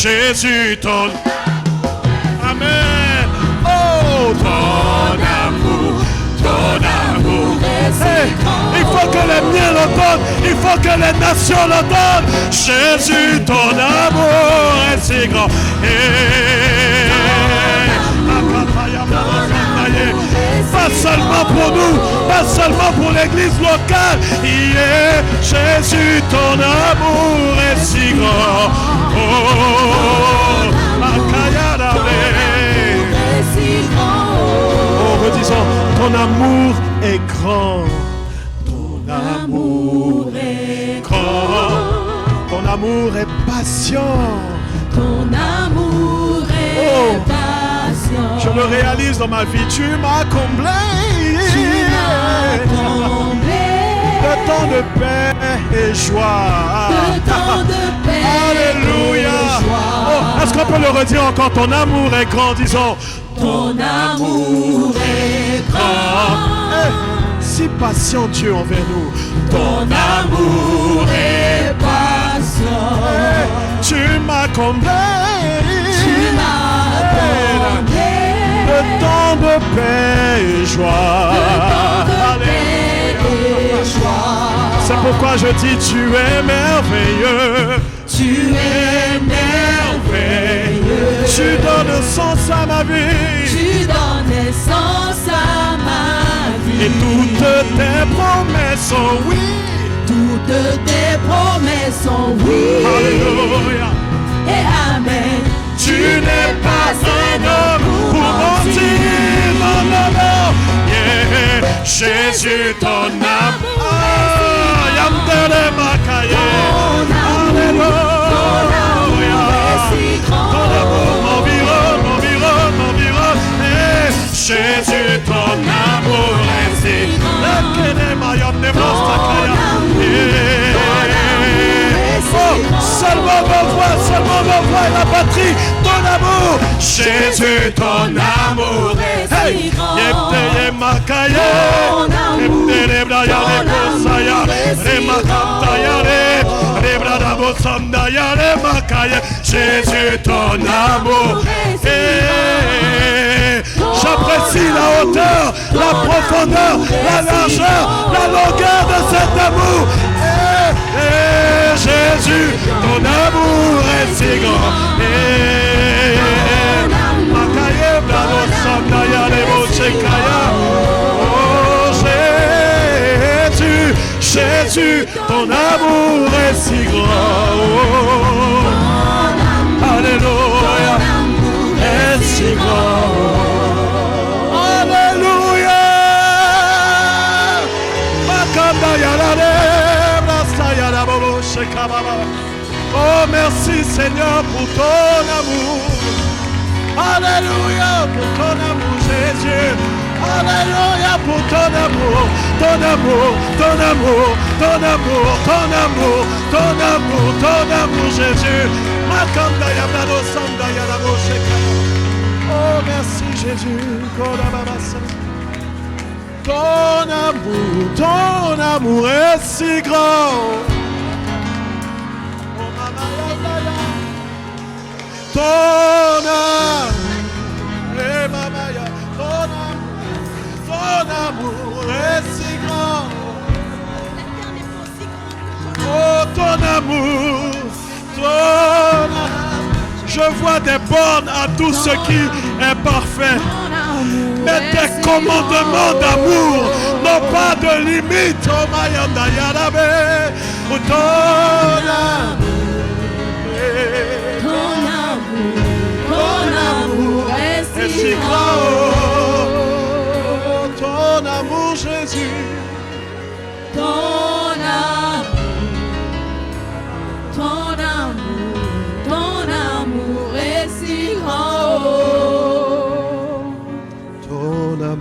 Jésus, ton Amen. Oh, ton amour. Hey, il faut que les miens l'entendent, il faut que les nations l'entendent. Jésus, ton amour est si grand. Pas seulement pour nous, pas seulement pour l'église locale. Jésus, ton amour est si grand. Oh, redisons, ton amour est grand. Ton amour est grand. Ton amour est patient. Ton amour est patient. Je le réalise dans ma vie. Tu m'as comblé. Tu m'as comblé. De temps de paix et joie. De temps de paix. Alléluia. Et joie. Oh, est-ce qu'on peut le redire encore? Ton amour est grand, disons. Ton amour est grand. Hey, si patient Dieu envers nous. Ton amour est patient. Hey, tu m'as comblé. Tu m'as comblé. De temps de paix et joie. C'est pourquoi je dis tu es merveilleux. Tu es merveilleux. Tu donnes sens à ma vie. Tu donnes sens à ma vie. Et toutes tes promesses sont oui. Toutes tes promesses sont oui. Alléluia. Et amen. Tu n'es pas un homme pour mentir. Non, non, non. Yeah. Jésus, ton amour. Yamdele Makaye. Alléluia. Ton amour m'environne. Et Jésus, ton amour est si seulement vos voix et la patrie, ton amour, Jésus, ton amour. Hey, Yepteye Makaye, Yeptele Brayale Bosaya, Remakantayale, Rebrada Bosandayale Makaye, Jésus, ton amour. J'apprécie la hauteur, la profondeur, la largeur, la longueur de cet amour. Jésus, ton amour est si grand. Oh Jésus, Jésus, ton amour est si grand. Oh, alléluia, est si grand. Alléluia. Oh, merci Seigneur pour ton amour. Alléluia pour ton amour, Jésus. Alléluia pour ton amour, ton amour, ton amour, ton amour, ton amour, ton amour, ton amour, Jésus. Oh, merci Jésus. Ton amour est si grand. Ton amour est si grand. Oh, ton amour, je vois des bornes à tout ce qui est parfait. Mais tes commandements d'amour n'ont pas de limite. Oh, Mayanda Yarabe, ton amour.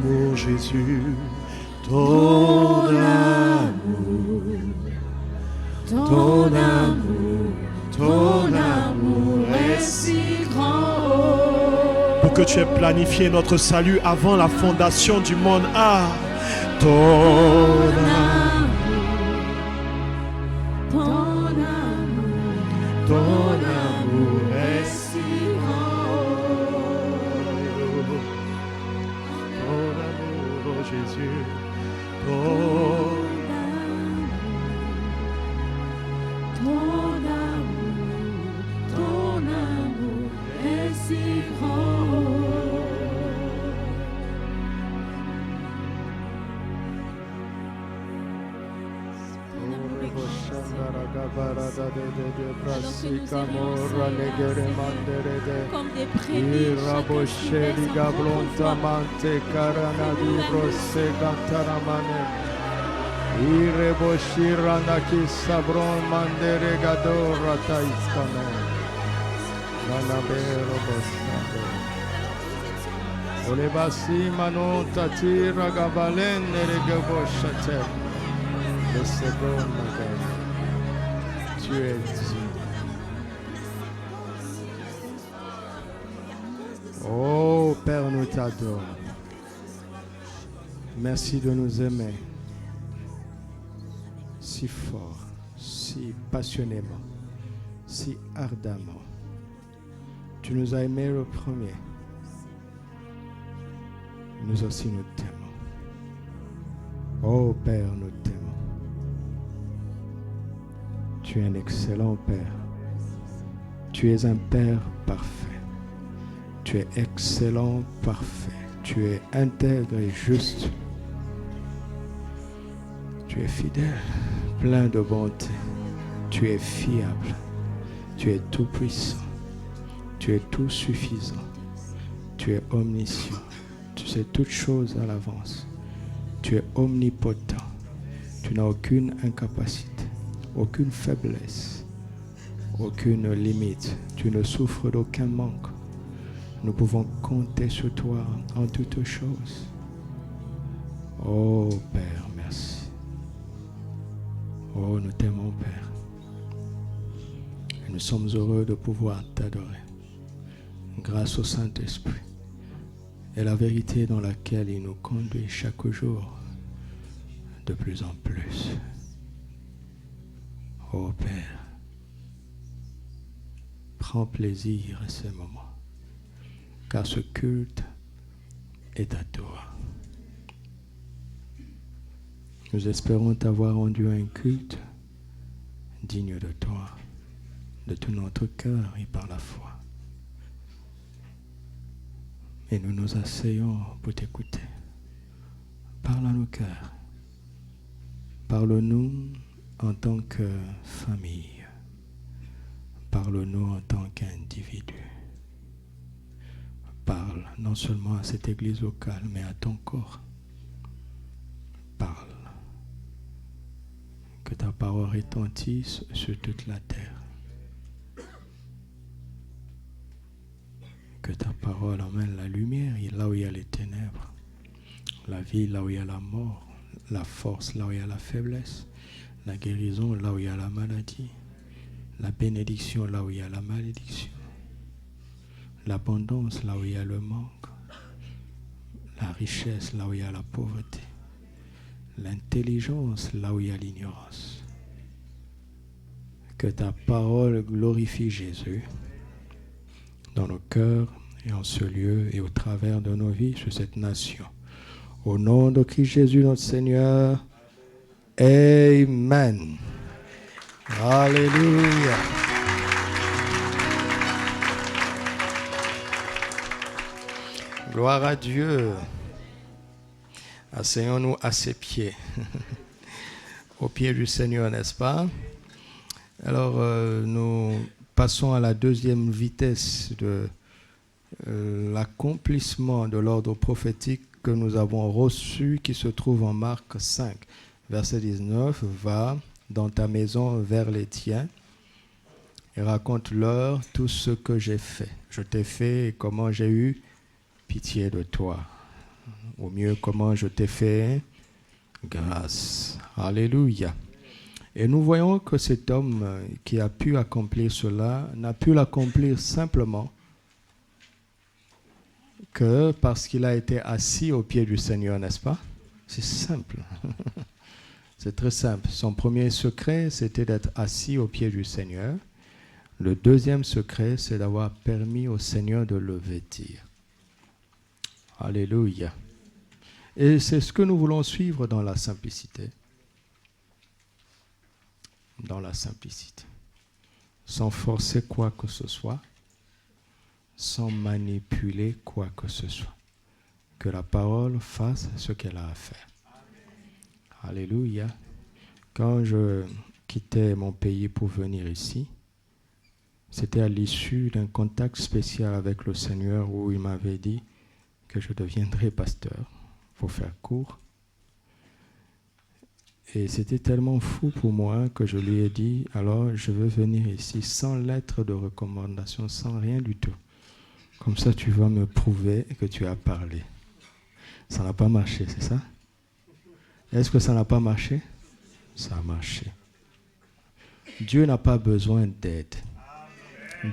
amour, Jésus, ton amour, ton amour, ton amour est si grand. Pour que tu aies planifié notre salut avant la fondation du monde. Ah, ton amour, ton amour est si Jésus, ton amour est si grand. Comme des prémices, tu es Dieu. Oh Père, nous t'adorons. Merci de nous aimer si fort, si passionnément, si ardemment. Tu nous as aimés le premier. Nous aussi nous t'aimons. Oh Père, nous t'aimons. Tu es un excellent Père. Tu es un Père parfait. Tu es excellent, parfait. Tu es intègre et juste. Tu es fidèle, plein de bonté. Tu es fiable. Tu es tout puissant. Tu es tout suffisant. Tu es omniscient. Tu sais toutes choses à l'avance. Tu es omnipotent. Tu n'as aucune incapacité, aucune faiblesse, aucune limite. Tu ne souffres d'aucun manque. Nous pouvons compter sur toi en toutes choses. Oh Père, merci. Oh, nous t'aimons Père. Et nous sommes heureux de pouvoir t'adorer grâce au Saint-Esprit et la vérité dans laquelle il nous conduit chaque jour de plus en plus. Oh Père, prends plaisir à ces moments, car ce culte est à toi. Nous espérons t'avoir rendu un culte digne de toi, de tout notre cœur et par la foi. Et nous nous asseyons pour t'écouter. Parle à nos cœurs. Parle-nous en tant que famille. Parle-nous en tant qu'individu. Parle non seulement à cette église locale, mais à ton corps. Parle. Que ta parole retentisse sur toute la terre. Que ta parole emmène la lumière là où il y a les ténèbres, la vie là où il y a la mort, la force là où il y a la faiblesse, la guérison là où il y a la maladie, la bénédiction là où il y a la malédiction, l'abondance là où il y a le manque, la richesse là où il y a la pauvreté, l'intelligence là où il y a l'ignorance. Que ta parole glorifie Jésus dans nos cœurs et en ce lieu et au travers de nos vies sur cette nation. Au nom de Christ Jésus notre Seigneur. Amen. Alléluia. Gloire à Dieu. Asseyons-nous à ses pieds. Au pied du Seigneur, n'est-ce pas? Alors, nous passons à la deuxième vitesse de l'accomplissement de l'ordre prophétique que nous avons reçu, qui se trouve en Marc 5, verset 19. Va dans ta maison vers les tiens et raconte-leur tout ce que j'ai fait. Je t'ai fait et comment j'ai eu pitié de toi. Au mieux, comment je t'ai fait grâce. Alléluia. Et nous voyons que cet homme qui a pu accomplir cela n'a pu l'accomplir simplement que parce qu'il a été assis au pied du Seigneur, n'est-ce pas? C'est simple. C'est très simple. Son premier secret, c'était d'être assis au pied du Seigneur. Le deuxième secret, c'est d'avoir permis au Seigneur de le vêtir. Alléluia. Et c'est ce que nous voulons suivre dans la simplicité. Dans la simplicité. Sans forcer quoi que ce soit, sans manipuler quoi que ce soit. Que la parole fasse ce qu'elle a à faire. Alléluia. Quand je quittais mon pays pour venir ici, c'était à l'issue d'un contact spécial avec le Seigneur où il m'avait dit que je deviendrais pasteur, pour faire court. Et c'était tellement fou pour moi que je lui ai dit, alors je veux venir ici sans lettre de recommandation, sans rien du tout. Comme ça, tu vas me prouver que tu as parlé. Ça n'a pas marché, c'est ça? Est-ce que ça n'a pas marché? Ça a marché. Dieu n'a pas besoin d'aide.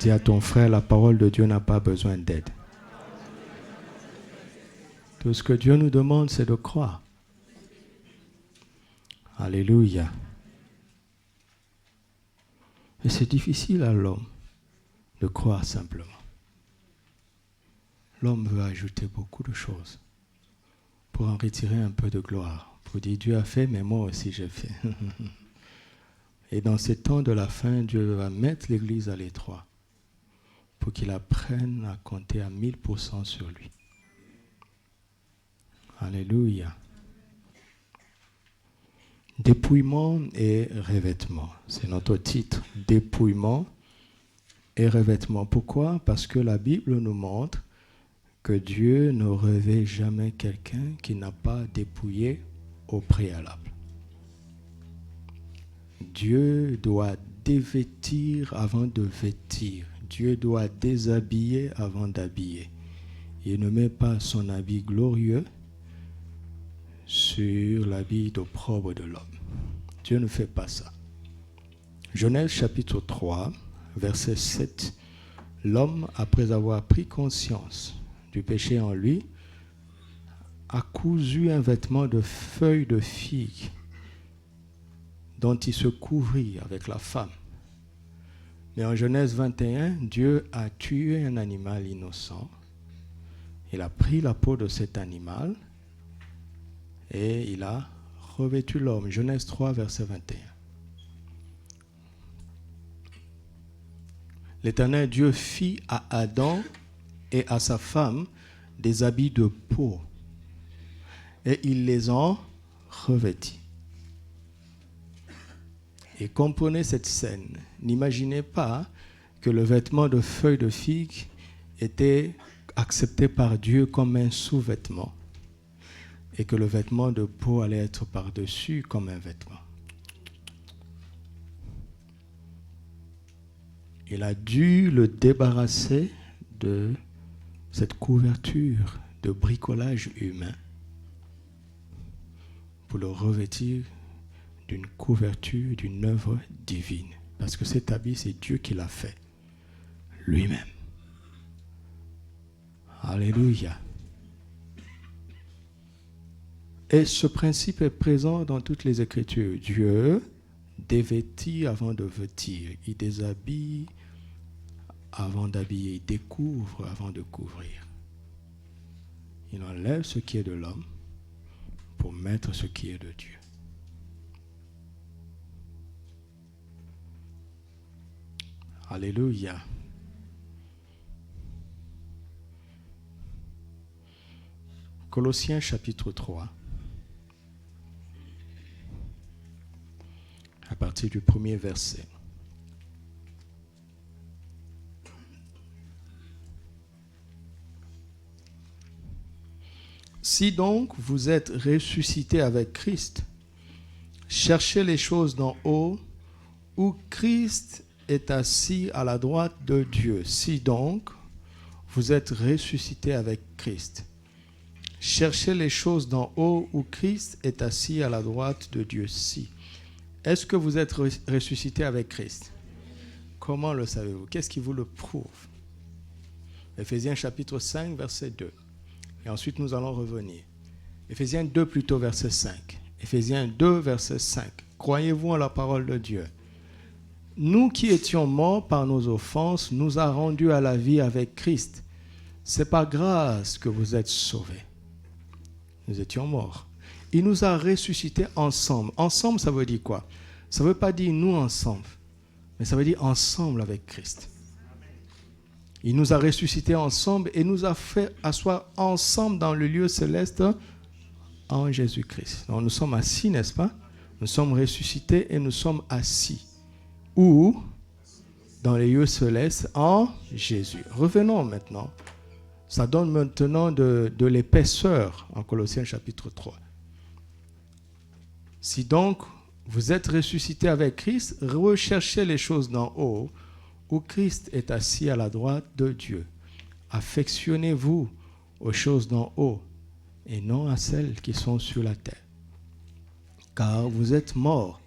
Dis à ton frère, la parole de Dieu n'a pas besoin d'aide. Tout ce que Dieu nous demande, c'est de croire. Alléluia. Et c'est difficile à l'homme de croire simplement. L'homme veut ajouter beaucoup de choses pour en retirer un peu de gloire. Pour dire, Dieu a fait, mais moi aussi j'ai fait. Et dans ces temps de la fin, Dieu va mettre l'Église à l'étroit pour qu'il apprenne à compter à 1000% sur lui. Alléluia. Dépouillement et revêtement. C'est notre titre. Dépouillement et revêtement. Pourquoi? Parce que la Bible nous montre que Dieu ne revêt jamais quelqu'un qui n'a pas dépouillé au préalable. Dieu doit dévêtir avant de vêtir. Dieu doit déshabiller avant d'habiller. Il ne met pas son habit glorieux sur l'habit d'opprobre de l'homme. Dieu ne fait pas ça. Genèse chapitre 3, verset 7. L'homme, après avoir pris conscience du péché en lui, a cousu un vêtement de feuilles de figue dont il se couvrit avec la femme. Mais en Genèse 21, Dieu a tué un animal innocent. Il a pris la peau de cet animal et il a revêtu l'homme. Genèse 3, verset 21. L'Éternel Dieu fit à Adam et à sa femme des habits de peau et ils les ont revêtis. Et comprenez cette scène. N'imaginez pas que le vêtement de feuilles de figue était accepté par Dieu comme un sous-vêtement et que le vêtement de peau allait être par-dessus comme un vêtement. Il a dû le débarrasser de cette couverture de bricolage humain pour le revêtir d'une couverture, d'une œuvre divine. Parce que cet habit, c'est Dieu qui l'a fait lui-même. Alléluia. Et ce principe est présent dans toutes les Écritures. Dieu dévêtit avant de vêtir. Il déshabille avant d'habiller. Il découvre avant de couvrir. Il enlève ce qui est de l'homme pour mettre ce qui est de Dieu. Alléluia. Colossiens chapitre 3. À partir du premier verset. Si donc vous êtes ressuscités avec Christ, cherchez les choses d'en haut où Christ est assis à la droite de Dieu. Si donc vous êtes ressuscités avec Christ, Cherchez les choses d'en haut où Christ est assis à la droite de Dieu. Si. Est-ce que vous êtes ressuscité avec Christ? Comment le savez-vous? Qu'est-ce qui vous le prouve? Éphésiens chapitre 5, verset 2. Et ensuite, nous allons revenir. Éphésiens 2, plutôt, verset 5. Éphésiens 2, verset 5. Croyez-vous en la parole de Dieu? Nous qui étions morts par nos offenses, nous a rendus à la vie avec Christ. C'est par grâce que vous êtes sauvés. Nous étions morts. Il nous a ressuscités ensemble. Ensemble, ça veut dire quoi? Ça ne veut pas dire nous ensemble, mais ça veut dire ensemble avec Christ. Il nous a ressuscités ensemble et nous a fait asseoir ensemble dans le lieu céleste en Jésus-Christ. Donc nous sommes assis, n'est-ce pas? Nous sommes ressuscités et nous sommes assis. Où? Dans les lieux célestes en Jésus. Revenons maintenant. Ça donne maintenant de l'épaisseur en Colossiens chapitre 3. Si donc vous êtes ressuscités avec Christ, recherchez les choses d'en haut où Christ est assis à la droite de Dieu. Affectionnez-vous aux choses d'en haut et non à celles qui sont sur la terre. Car vous êtes morts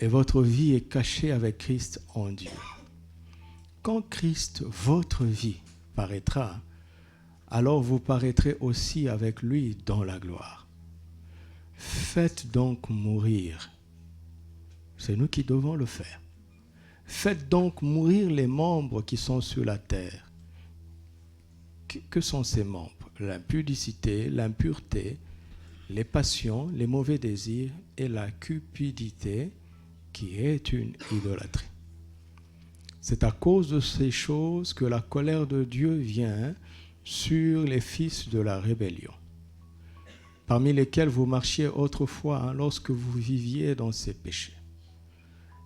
et votre vie est cachée avec Christ en Dieu. Quand Christ, votre vie, paraîtra, alors vous paraîtrez aussi avec lui dans la gloire. Faites donc mourir. C'est nous qui devons le faire. Faites donc mourir les membres qui sont sur la terre. Que sont ces membres? L'impudicité, l'impureté, les passions, les mauvais désirs et la cupidité, qui est une idolâtrie. C'est à cause de ces choses que la colère de Dieu vient sur les fils de la rébellion, parmi lesquels vous marchiez autrefois lorsque vous viviez dans ces péchés.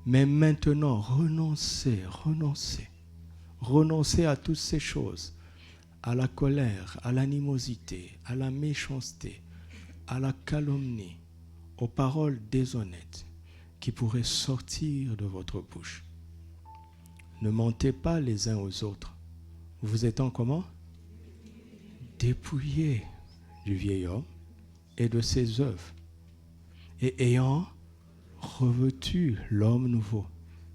Mais maintenant, renoncez à toutes ces choses, à la colère, à l'animosité, à la méchanceté, à la calomnie, aux paroles déshonnêtes qui pourraient sortir de votre bouche. Ne mentez pas les uns aux autres. Vous étant comment? Dépouillés du vieil homme et de ses œuvres, et ayant revêtu l'homme nouveau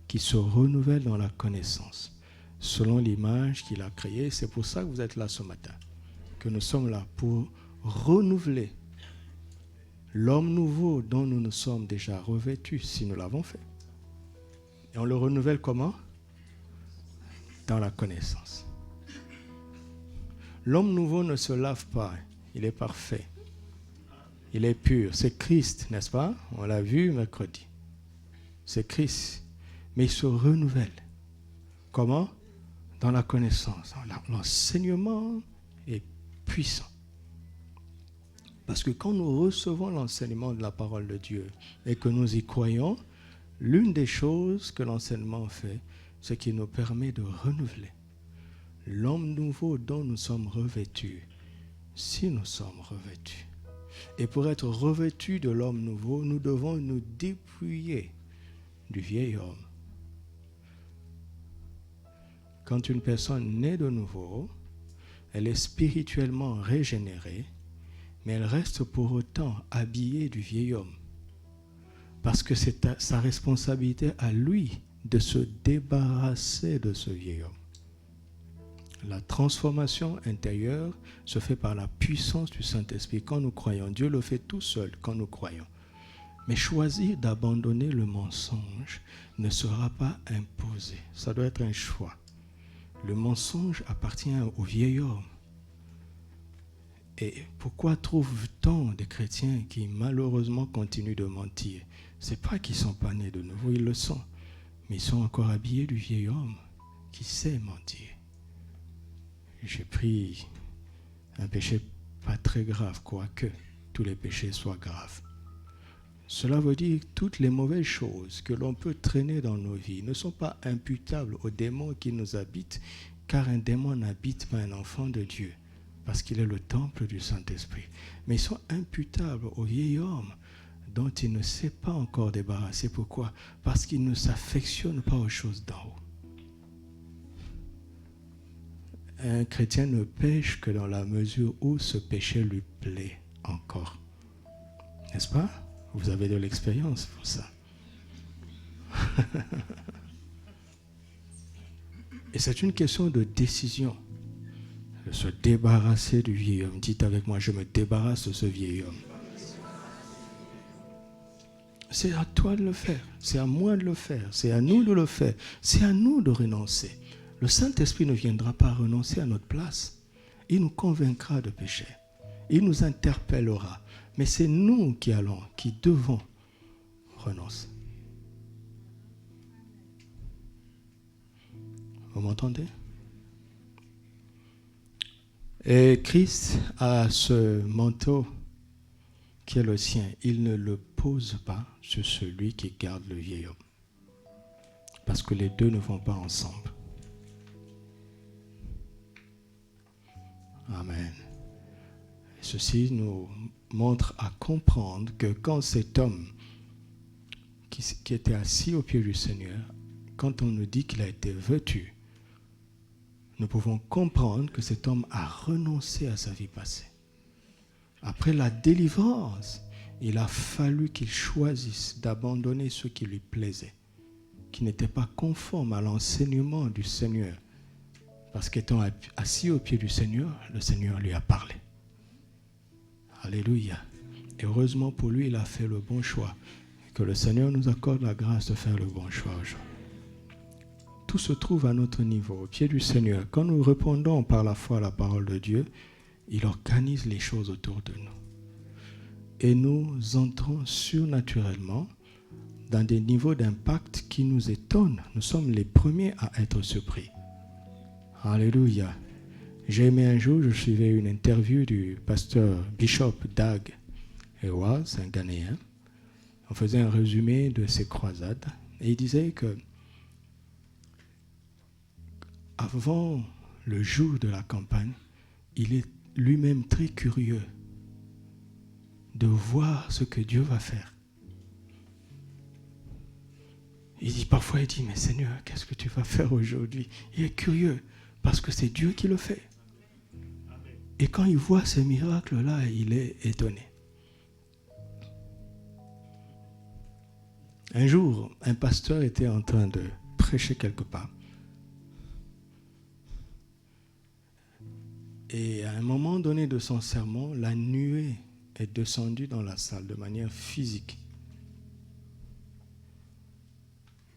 qui se renouvelle dans la connaissance, selon l'image qu'il a créée. C'est pour ça que vous êtes là ce matin, que nous sommes là pour renouveler l'homme nouveau dont nous nous sommes déjà revêtus, si nous l'avons fait. Et on le renouvelle comment? Dans la connaissance. L'homme nouveau ne se lave pas, il est parfait. Il est pur. C'est Christ, n'est-ce pas? On l'a vu mercredi. C'est Christ. Mais il se renouvelle. Comment? Dans la connaissance. L'enseignement est puissant. Parce que quand nous recevons l'enseignement de la parole de Dieu et que nous y croyons, l'une des choses que l'enseignement fait, c'est qu'il nous permet de renouveler l'homme nouveau dont nous sommes revêtus, si nous sommes revêtus. Et pour être revêtus de l'homme nouveau, nous devons nous dépouiller du vieil homme. Quand une personne naît de nouveau, elle est spirituellement régénérée, mais elle reste pour autant habillée du vieil homme. Parce que c'est sa responsabilité à lui de se débarrasser de ce vieil homme. La transformation intérieure se fait par la puissance du Saint-Esprit. Quand nous croyons, Dieu le fait tout seul quand nous croyons. Mais choisir d'abandonner le mensonge ne sera pas imposé. Ça doit être un choix. Le mensonge appartient au vieil homme. Et pourquoi trouve-t-on des chrétiens qui malheureusement continuent de mentir? Ce n'est pas qu'ils ne sont pas nés de nouveau, ils le sont. Mais ils sont encore habillés du vieil homme qui sait mentir. J'ai pris un péché pas très grave, quoique tous les péchés soient graves. Cela veut dire que toutes les mauvaises choses que l'on peut traîner dans nos vies ne sont pas imputables aux démons qui nous habitent, car un démon n'habite pas un enfant de Dieu, parce qu'il est le temple du Saint-Esprit. Mais ils sont imputables au vieil homme dont il ne s'est pas encore débarrassé. Pourquoi? Parce qu'il ne s'affectionne pas aux choses d'en haut. un chrétien ne pêche que dans la mesure où ce péché lui plaît encore. N'est-ce pas? Vous avez de l'expérience pour ça. Et c'est une question de décision. De se débarrasser du vieil homme. Dites avec moi, je me débarrasse de ce vieil homme. C'est à toi de le faire. C'est à moi de le faire. C'est à nous de le faire. C'est à nous de renoncer. Le Saint-Esprit ne viendra pas renoncer à notre place. Il nous convaincra de péché. Il nous interpellera. Mais c'est nous qui devons renoncer. Vous m'entendez? Et Christ a ce manteau qui est le sien. Il ne le pose pas sur celui qui garde le vieil homme. Parce que les deux ne vont pas ensemble. Amen. Et ceci nous montre à comprendre que quand cet homme qui était assis au pied du Seigneur, quand on nous dit qu'il a été vêtu, nous pouvons comprendre que cet homme a renoncé à sa vie passée. Après la délivrance, il a fallu qu'il choisisse d'abandonner ce qui lui plaisait, qui n'était pas conforme à l'enseignement du Seigneur. Parce qu'étant assis au pied du Seigneur, le Seigneur lui a parlé. Alléluia. Et heureusement pour lui, il a fait le bon choix. Et que le Seigneur nous accorde la grâce de faire le bon choix aujourd'hui. Tout se trouve à notre niveau, au pied du Seigneur. Quand nous répondons par la foi à la parole de Dieu, il organise les choses autour de nous. Et nous entrons surnaturellement dans des niveaux d'impact qui nous étonnent. Nous sommes les premiers à être surpris. Alléluia. J'ai aimé un jour, je suivais une interview du pasteur Bishop Dag Ewaz, un Ghanéen. On faisait un résumé de ses croisades. Et il disait que avant le jour de la campagne, il est lui-même très curieux de voir ce que Dieu va faire. Parfois il dit, mais Seigneur, qu'est-ce que tu vas faire aujourd'hui? Il est curieux parce que c'est Dieu qui le fait. Et quand il voit ces miracles-là, il est étonné. Un jour, un pasteur était en train de prêcher quelque part. Et à un moment donné de son sermon, la nuée est descendue dans la salle de manière physique.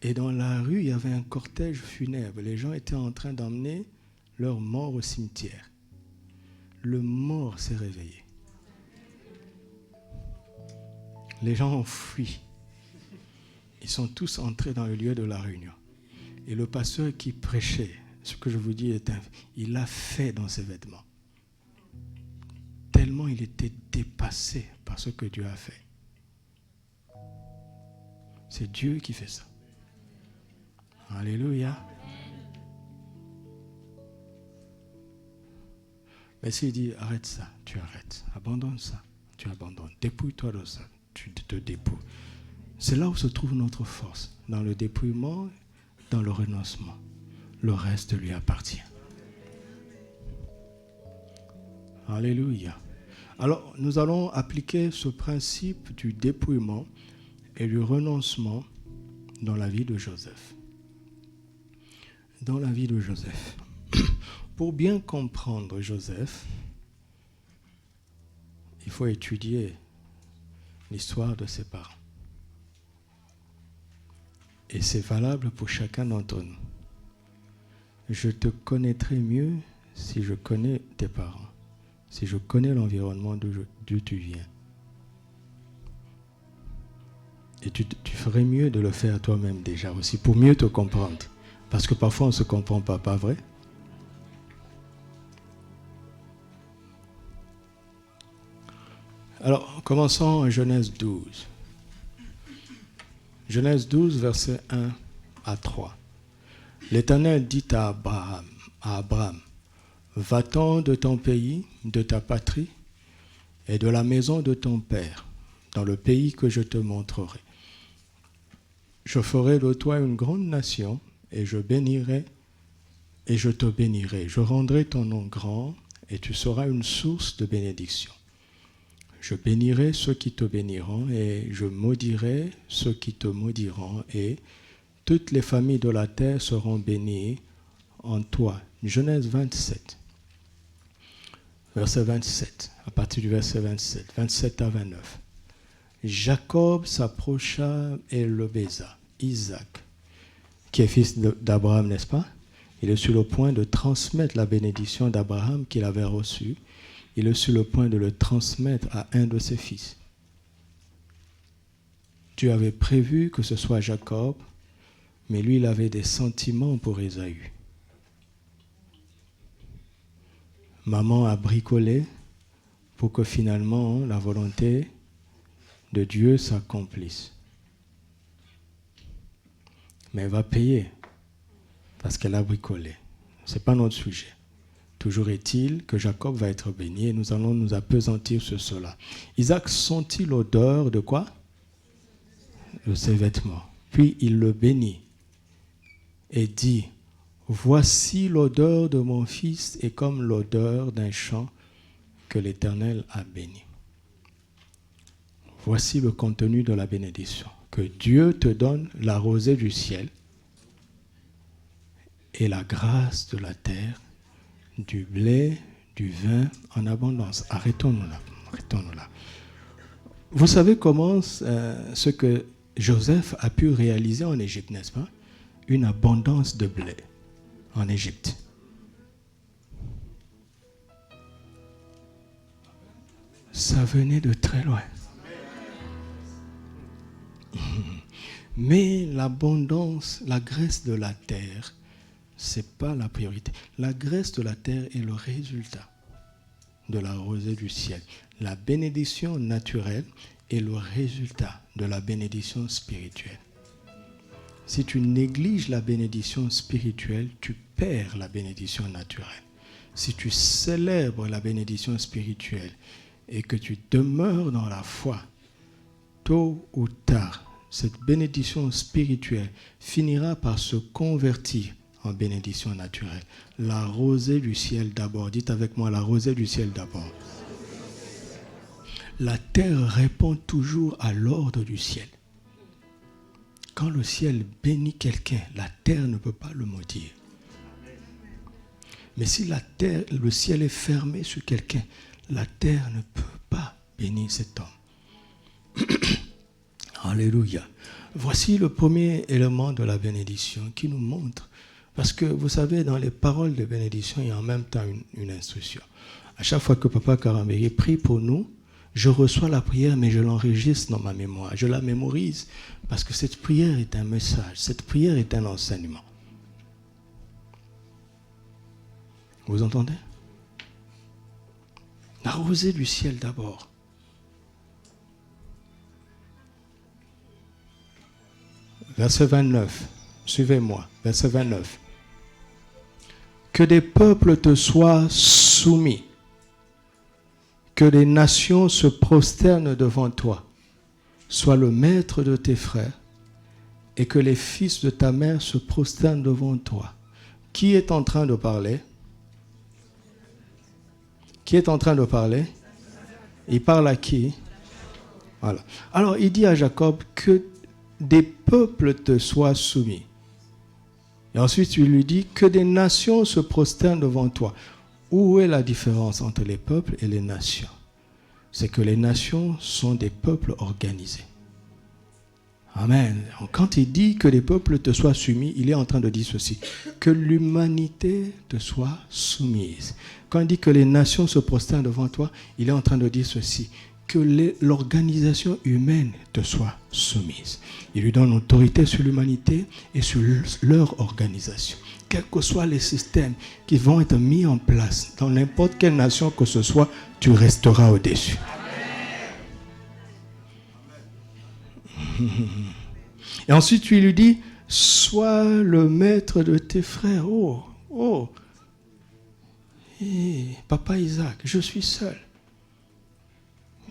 Et dans la rue, il y avait un cortège funèbre. Les gens étaient en train d'emmener leurs morts au cimetière. Le mort s'est réveillé. Les gens ont fui. Ils sont tous entrés dans le lieu de la réunion. Et le pasteur qui prêchait, ce que je vous dis, il l'a fait dans ses vêtements. Tellement il était dépassé par ce que Dieu a fait. C'est Dieu qui fait ça. Alléluia. Mais s'il dit, arrête ça, tu arrêtes. Abandonne ça, tu abandonnes. Dépouille-toi de ça, tu te dépouilles. C'est là où se trouve notre force. Dans le dépouillement, dans le renoncement. Le reste lui appartient. Alléluia. Alors, nous allons appliquer ce principe du dépouillement et du renoncement dans la vie de Joseph. Dans la vie de Joseph. Pour bien comprendre Joseph, il faut étudier l'histoire de ses parents. Et c'est valable pour chacun d'entre nous. Je te connaîtrai mieux si je connais tes parents, si je connais l'environnement d'où tu viens. Et tu ferais mieux de le faire toi-même déjà aussi, pour mieux te comprendre. Parce que parfois on ne se comprend pas vrai? Alors, commençons en Genèse 12. Genèse 12, versets 1 à 3. L'Éternel dit à Abraham, va-t'en de ton pays, de ta patrie et de la maison de ton père, dans le pays que je te montrerai. Je ferai de toi une grande nation et je bénirai et je te bénirai. Je rendrai ton nom grand et tu seras une source de bénédiction. Je bénirai ceux qui te béniront et je maudirai ceux qui te maudiront et toutes les familles de la terre seront bénies en toi. Genèse 27, verset 27, à partir du verset 27, 27 à 29. Jacob s'approcha et le baisa. Isaac, qui est fils d'Abraham, n'est-ce pas? Il est sur le point de transmettre la bénédiction d'Abraham qu'il avait reçue. Il est sur le point de le transmettre à un de ses fils. Dieu avait prévu que ce soit Jacob, mais lui, il avait des sentiments pour Ésaü. Maman a bricolé pour que finalement la volonté de Dieu s'accomplisse. Mais elle va payer parce qu'elle a bricolé. Ce n'est pas notre sujet. Toujours est-il que Jacob va être béni et nous allons nous appesantir sur cela. Isaac sentit l'odeur de quoi? De ses vêtements. Puis il le bénit et dit, voici l'odeur de mon fils est comme l'odeur d'un champ que l'Éternel a béni. Voici le contenu de la bénédiction. Que Dieu te donne la rosée du ciel et la grâce de la terre, du blé, du vin en abondance. Arrêtons-nous là. Vous savez comment ce que Joseph a pu réaliser en Égypte, n'est-ce pas? Une abondance de blé en Égypte. Ça venait de très loin. Mais l'abondance, la graisse de la terre, ce n'est pas la priorité. La graisse de la terre est le résultat de la rosée du ciel. La bénédiction naturelle est le résultat de la bénédiction spirituelle. Si tu négliges la bénédiction spirituelle, tu perds la bénédiction naturelle. Si tu célèbres la bénédiction spirituelle et que tu demeures dans la foi, tôt ou tard, cette bénédiction spirituelle finira par se convertir en bénédiction naturelle. La rosée du ciel d'abord. Dites avec moi, la rosée du ciel d'abord. La terre répond toujours à l'ordre du ciel. Quand le ciel bénit quelqu'un, la terre ne peut pas le maudire. Mais si le ciel est fermé sur quelqu'un, la terre ne peut pas bénir cet homme. Alléluia. Voici le premier élément de la bénédiction qui nous montre. Parce que vous savez, dans les paroles de bénédiction, il y a en même temps une instruction. À chaque fois que Papa Karambéry prie pour nous, je reçois la prière, mais je l'enregistre dans ma mémoire. Je la mémorise parce que cette prière est un message. Cette prière est un enseignement. Vous entendez? La rosée du ciel d'abord. Verset 29. Suivez-moi. Verset 29. Que des peuples te soient soumis. Que les nations se prosternent devant toi. Sois le maître de tes frères. Et que les fils de ta mère se prosternent devant toi. Qui est en train de parler? Qui est en train de parler? Il parle à qui? Voilà. Alors, il dit à Jacob que des peuples te soient soumis. Et ensuite, il lui dit que des nations se prosternent devant toi. Où est la différence entre les peuples et les nations? C'est que les nations sont des peuples organisés. Amen. Quand il dit que les peuples te soient soumis, il est en train de dire ceci. Que l'humanité te soit soumise. Quand il dit que les nations se prosternent devant toi, il est en train de dire ceci. Que l'organisation humaine te soit soumise. Il lui donne autorité sur l'humanité et sur leur organisation. Quels que soient les systèmes qui vont être mis en place dans n'importe quelle nation que ce soit, tu resteras au-dessus. Et ensuite, tu lui dis, sois le maître de tes frères. Papa Isaac, je suis seul.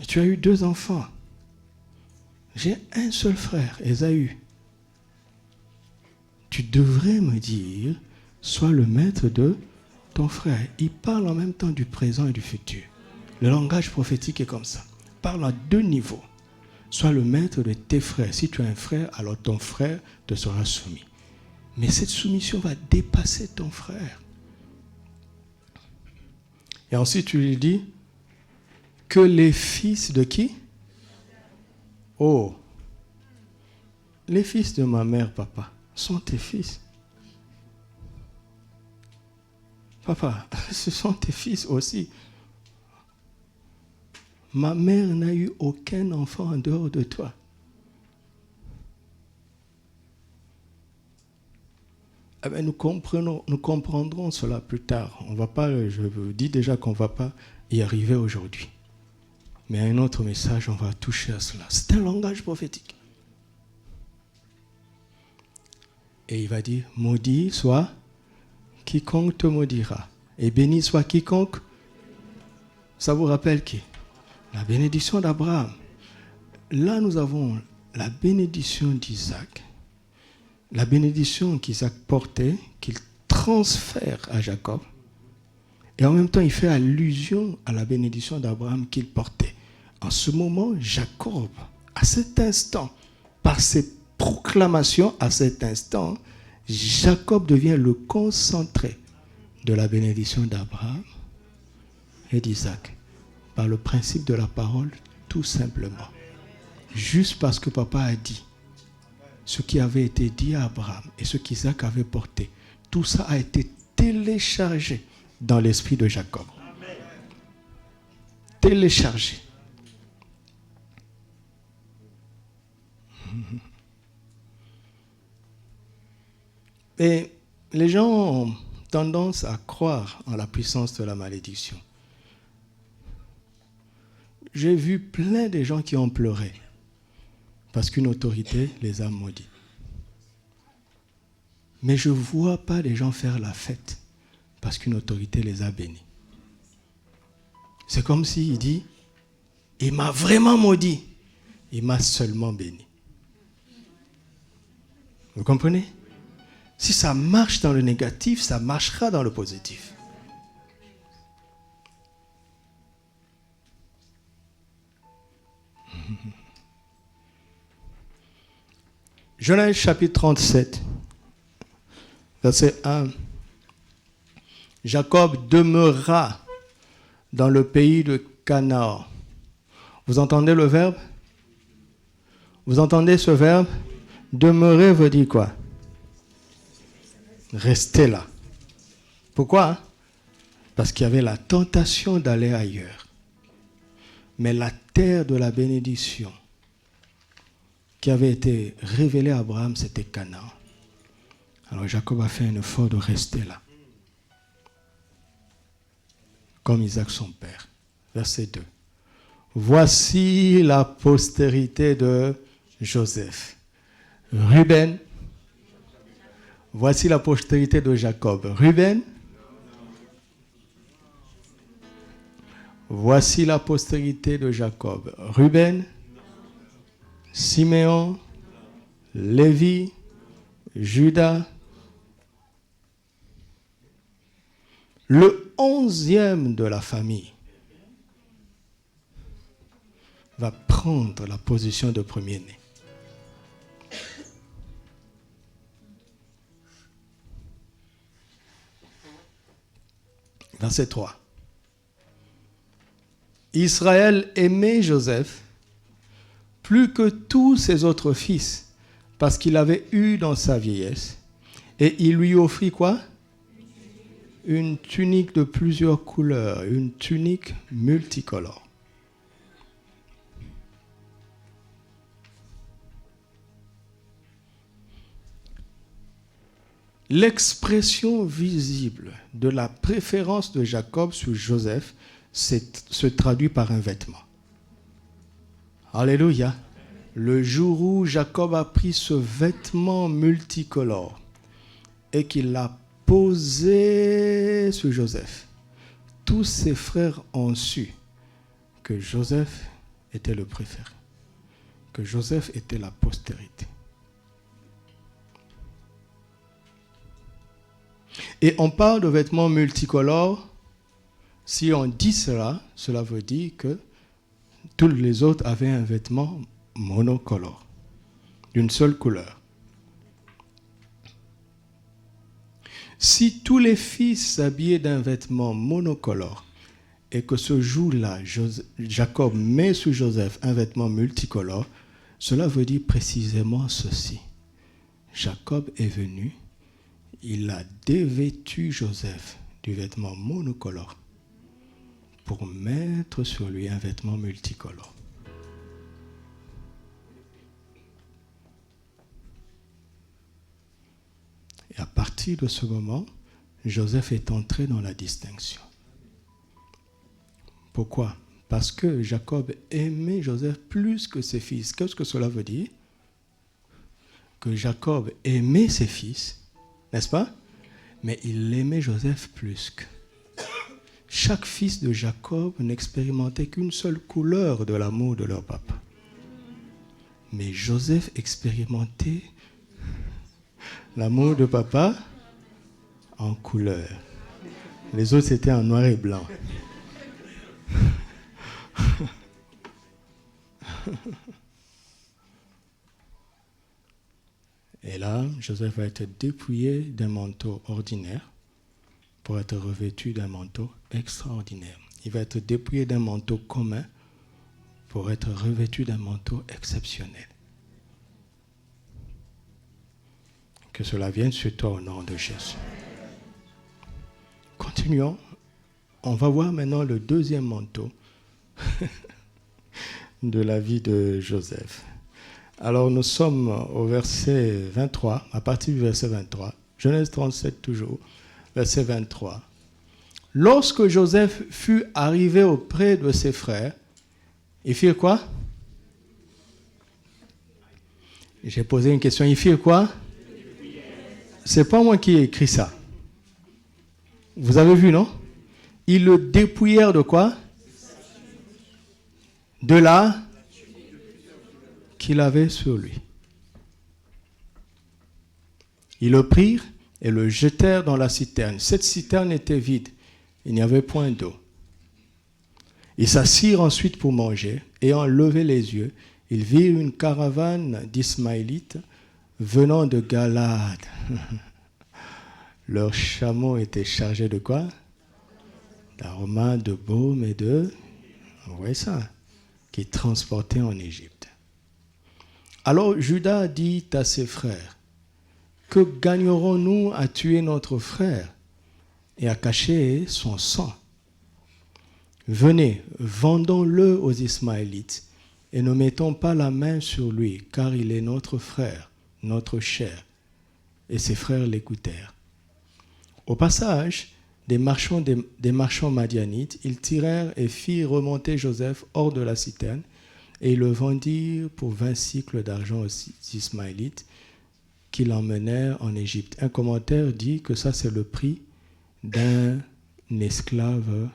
Tu as eu 2 enfants. J'ai un seul frère, Ésaü. Tu devrais me dire sois le maître de ton frère. Il parle en même temps du présent et du futur. Le langage prophétique est comme ça. Il parle à deux niveaux. Sois le maître de tes frères. Si tu as un frère, alors ton frère te sera soumis. Mais cette soumission va dépasser ton frère. Et ensuite, tu lui dis que les fils de qui? Oh, les fils de ma mère, papa, sont tes fils. Papa, ce sont tes fils aussi. Ma mère n'a eu aucun enfant en dehors de toi. Eh bien, nous comprendrons cela plus tard. On va pas, je vous dis déjà qu'on ne va pas y arriver aujourd'hui. Mais à un autre message, on va toucher à cela. C'est un langage prophétique. Et il va dire, maudit soit quiconque te maudira. Et béni soit quiconque. Ça vous rappelle qui? La bénédiction d'Abraham. Là, nous avons la bénédiction d'Isaac. La bénédiction qu'Isaac portait, qu'il transfère à Jacob. Et en même temps, il fait allusion à la bénédiction d'Abraham qu'il portait. En ce moment, Jacob, à cet instant, par ses proclamations, à cet instant, Jacob devient le concentré de la bénédiction d'Abraham et d'Isaac. Par le principe de la parole, tout simplement. Juste parce que papa a dit ce qui avait été dit à Abraham et ce qu'Isaac avait porté. Tout ça a été téléchargé dans l'esprit de Jacob. Téléchargé. Et les gens ont tendance à croire en la puissance de la malédiction. J'ai vu plein de gens qui ont pleuré parce qu'une autorité les a maudits. Mais je ne vois pas les gens faire la fête parce qu'une autorité les a bénis. C'est comme s'il dit, il m'a vraiment maudit, il m'a seulement béni. Vous comprenez? Si ça marche dans le négatif, ça marchera dans le positif. Genèse chapitre 37, verset 1. Jacob demeura dans le pays de Canaan. Vous entendez le verbe? Vous entendez ce verbe? Demeurer veut dire quoi? Rester là. Pourquoi? Parce qu'il y avait la tentation d'aller ailleurs. Mais la terre de la bénédiction qui avait été révélée à Abraham, c'était Canaan. Alors Jacob a fait un effort de rester là. Comme Isaac son père. Verset 2. Voici la postérité de Joseph. Ruben. Voici la postérité de Jacob. Ruben. Voici la postérité de Jacob. Ruben, Siméon, Lévi, Judas. Le 11e de la famille va prendre la position de premier-né. Verset 3. Israël aimait Joseph plus que tous ses autres fils, parce qu'il avait eu dans sa vieillesse. Et il lui offrit quoi? Une tunique de plusieurs couleurs, une tunique multicolore. L'expression visible de la préférence de Jacob sur Joseph se traduit par un vêtement. Alléluia. Le jour où Jacob a pris ce vêtement multicolore et qu'il l'a posé sur Joseph, tous ses frères ont su que Joseph était le préféré, que Joseph était la postérité. Et on parle de vêtements multicolores. Si on dit cela, cela veut dire que tous les autres avaient un vêtement monocolore, d'une seule couleur. Si tous les fils s'habillaient d'un vêtement monocolore et que ce jour-là, Jacob met sur Joseph un vêtement multicolore, cela veut dire précisément ceci. Jacob est venu, il a dévêtu Joseph du vêtement monocolore pour mettre sur lui un vêtement multicolore. Et à partir de ce moment, Joseph est entré dans la distinction. Pourquoi? Parce que Jacob aimait Joseph plus que ses fils. Qu'est-ce que cela veut dire? Que Jacob aimait ses fils, n'est-ce pas? Mais il aimait Joseph plus que. Chaque fils de Jacob n'expérimentait qu'une seule couleur de l'amour de leur papa. Mais Joseph expérimentait l'amour de papa en couleur. Les autres, c'était en noir et blanc. Et là, Joseph va être dépouillé d'un manteau ordinaire pour être revêtu d'un manteau extraordinaire. Il va être dépouillé d'un manteau commun pour être revêtu d'un manteau exceptionnel. Que cela vienne sur toi au nom de Jésus. Continuons. On va voir maintenant le deuxième manteau de la vie de Joseph. Alors nous sommes au verset 23, à partir du verset 23, Genèse 37 toujours, verset 23. Lorsque Joseph fut arrivé auprès de ses frères, il fit quoi? J'ai posé une question, il fit quoi? C'est pas moi qui ai écrit ça. Vous avez vu, non? Ils le dépouillèrent de quoi? De la qu'il avait sur lui. Ils le prirent et le jetèrent dans la citerne. Cette citerne était vide. Il n'y avait point d'eau. Ils s'assirent ensuite pour manger. Ayant levé les yeux, ils virent une caravane d'Ismaélites venant de Galade. Leurs chameaux étaient chargés de quoi? D'aromates, de baume et de... Vous voyez ça? Qui transportaient en Égypte. Alors Judas dit à ses frères, que gagnerons-nous à tuer notre frère et à cacher son sang? Venez, vendons-le aux Ismaélites et ne mettons pas la main sur lui, car il est notre frère, notre chair. Et ses frères l'écoutèrent. Au passage, des marchands madianites, ils tirèrent et firent remonter Joseph hors de la citerne, et ils le vendirent pour 20 cycles d'argent aux Ismaélites, qui l'emmenèrent en Égypte. Un commentaire dit que ça, c'est le prix d'un esclave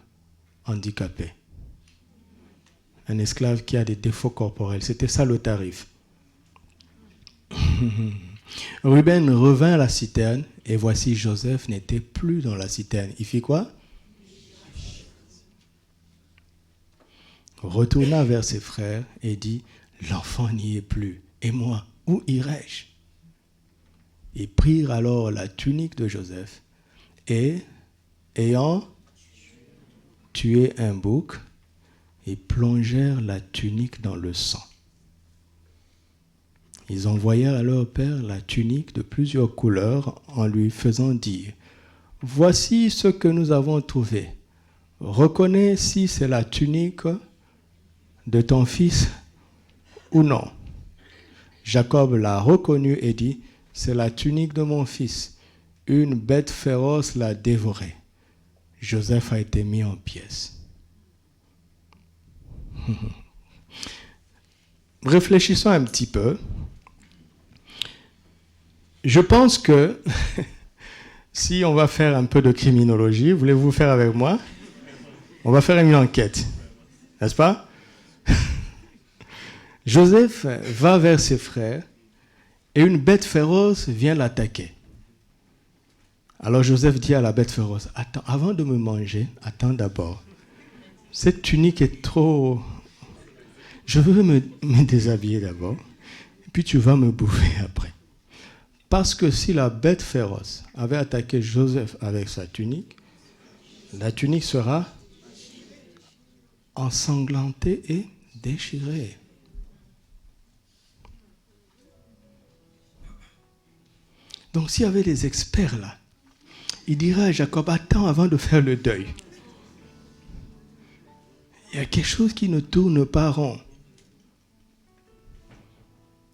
handicapé. Un esclave qui a des défauts corporels. C'était ça le tarif. Ruben revint à la citerne, et voici Joseph n'était plus dans la citerne. Il fit quoi? Retourna vers ses frères et dit, l'enfant n'y est plus, et moi, où irai-je? Ils prirent alors la tunique de Joseph et, ayant tué un bouc, ils plongèrent la tunique dans le sang. Ils envoyèrent à leur père la tunique de plusieurs couleurs en lui faisant dire, voici ce que nous avons trouvé. Reconnais si c'est la tunique de ton fils ou non. Jacob l'a reconnu et dit, c'est la tunique de mon fils. Une bête féroce l'a dévoré. Joseph a été mis en pièces. Réfléchissons un petit peu. Je pense que si on va faire un peu de criminologie, voulez-vous faire avec moi? On va faire une enquête, n'est-ce pas? Joseph va vers ses frères et une bête féroce vient l'attaquer. Alors Joseph dit à la bête féroce, attends, avant de me manger, attends d'abord. Cette tunique est trop... Je veux me déshabiller d'abord, puis tu vas me bouffer après. Parce que si la bête féroce avait attaqué Joseph avec sa tunique, la tunique sera ensanglantée et déchirée. Donc s'il y avait des experts là, ils diraient à Jacob, attends avant de faire le deuil. Il y a quelque chose qui ne tourne pas rond.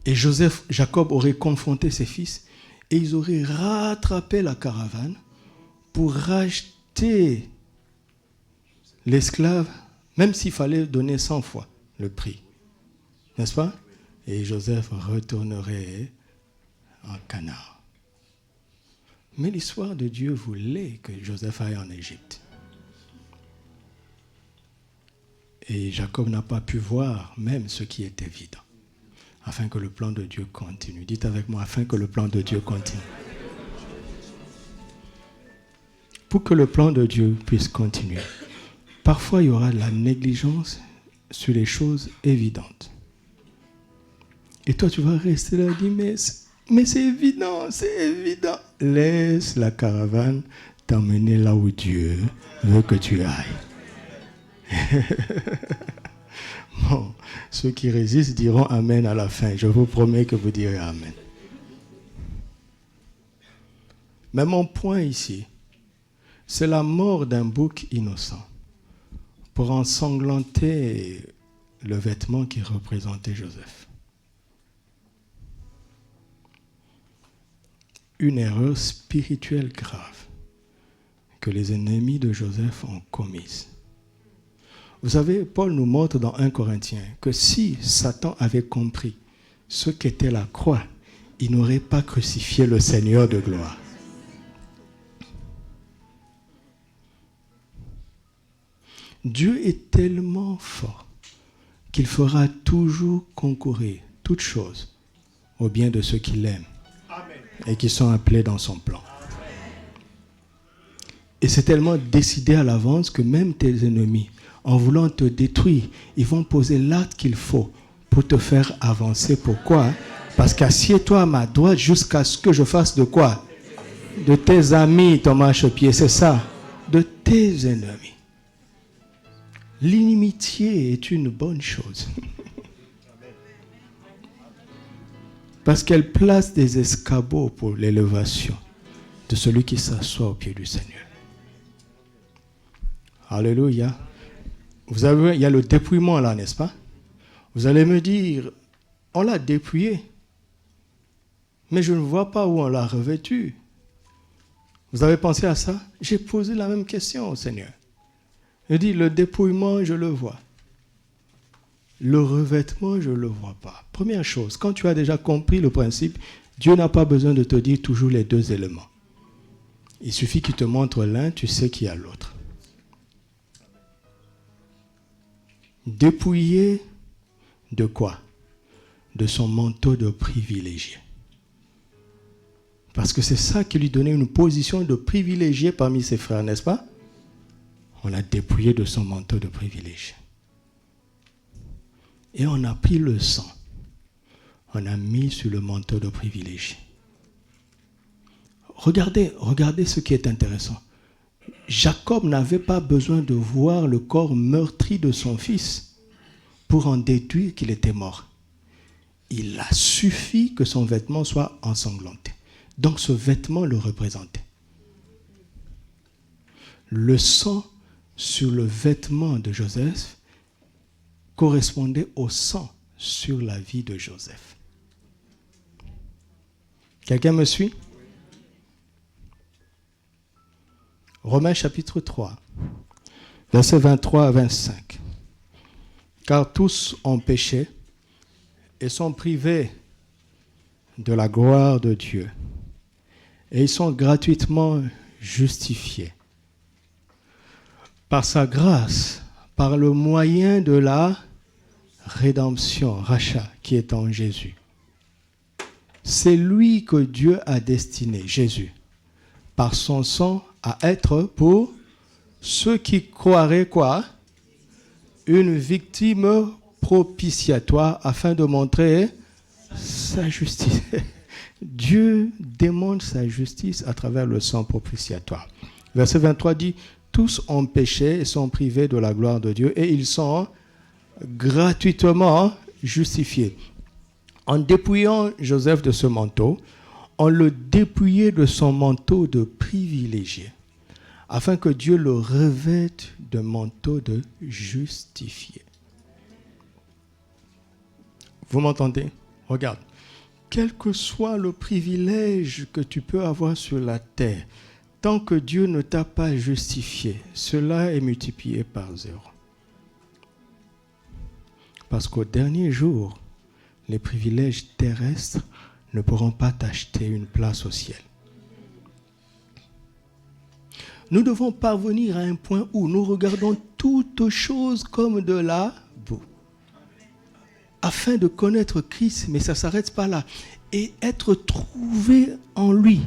Et Jacob aurait confronté ses fils et ils auraient rattrapé la caravane pour racheter l'esclave, même s'il fallait donner 100 fois le prix. N'est-ce pas? Et Joseph retournerait en Canaan. Mais l'histoire de Dieu voulait que Joseph aille en Égypte. Et Jacob n'a pas pu voir même ce qui est évident. Afin que le plan de Dieu continue. Dites avec moi, afin que le plan de Dieu continue. Pour que le plan de Dieu puisse continuer, parfois il y aura de la négligence sur les choses évidentes. Et toi, tu vas rester là et dire, mais c'est évident, c'est évident. Laisse la caravane t'emmener là où Dieu veut que tu ailles. Bon, ceux qui résistent diront Amen à la fin. Je vous promets que vous direz Amen. Mais mon point ici, c'est la mort d'un bouc innocent pour ensanglanter le vêtement qui représentait Joseph. Une erreur spirituelle grave que les ennemis de Joseph ont commise. Vous savez, Paul nous montre dans 1 Corinthiens que si Satan avait compris ce qu'était la croix, il n'aurait pas crucifié le Seigneur de gloire. Dieu est tellement fort qu'il fera toujours concourir toutes choses au bien de ceux qui l'aiment et qui sont appelés dans son plan. Et c'est tellement décidé à l'avance que même tes ennemis, en voulant te détruire, ils vont poser l'acte qu'il faut pour te faire avancer. Pourquoi? Parce qu'assieds-toi à ma droite jusqu'à ce que je fasse de quoi? De tes amis, ton marchepied, c'est ça. De tes ennemis. L'inimitié est une bonne chose. Parce qu'elle place des escabeaux pour l'élévation de celui qui s'assoit au pied du Seigneur. Alléluia. Vous avez, il y a le dépouillement là, n'est-ce pas? Vous allez me dire, on l'a dépouillé, mais je ne vois pas où on l'a revêtu. Vous avez pensé à ça? J'ai posé la même question au Seigneur. Je dis, le dépouillement, je le vois. Le revêtement, je ne le vois pas. Première chose, quand tu as déjà compris le principe, Dieu n'a pas besoin de te dire toujours les deux éléments. Il suffit qu'il te montre l'un, tu sais qu'il y a l'autre. Dépouillé de quoi? De son manteau de privilégié. Parce que c'est ça qui lui donnait une position de privilégié parmi ses frères, n'est-ce pas? On l'a dépouillé de son manteau de privilégié. Et on a pris le sang. On a mis sur le manteau de privilégié. Regardez ce qui est intéressant. Jacob n'avait pas besoin de voir le corps meurtri de son fils pour en déduire qu'il était mort. Il a suffi que son vêtement soit ensanglanté. Donc ce vêtement le représentait. Le sang sur le vêtement de Joseph correspondait au sang sur la vie de Joseph. Quelqu'un me suit? Romains chapitre 3, versets 23 à 25. Car tous ont péché et sont privés de la gloire de Dieu. Et ils sont gratuitement justifiés par sa grâce, par le moyen de la rédemption, rachat, qui est en Jésus. C'est lui que Dieu a destiné, Jésus, par son sang à être pour ceux qui croiraient quoi? Une victime propitiatoire afin de montrer sa justice. Dieu demande sa justice à travers le sang propitiatoire. Verset 23 dit, tous ont péché et sont privés de la gloire de Dieu et ils sont gratuitement justifiés. En dépouillant Joseph de ce manteau, on le dépouillait de son manteau de privilégié, afin que Dieu le revête de manteau de justifié. Vous m'entendez? Regarde. Quel que soit le privilège que tu peux avoir sur la terre, tant que Dieu ne t'a pas justifié, cela est multiplié par 0. Parce qu'au dernier jour, les privilèges terrestres ne pourront pas t'acheter une place au ciel. Nous devons parvenir à un point où nous regardons toutes choses comme de la boue, afin de connaître Christ, mais ça ne s'arrête pas là, et être trouvé en lui,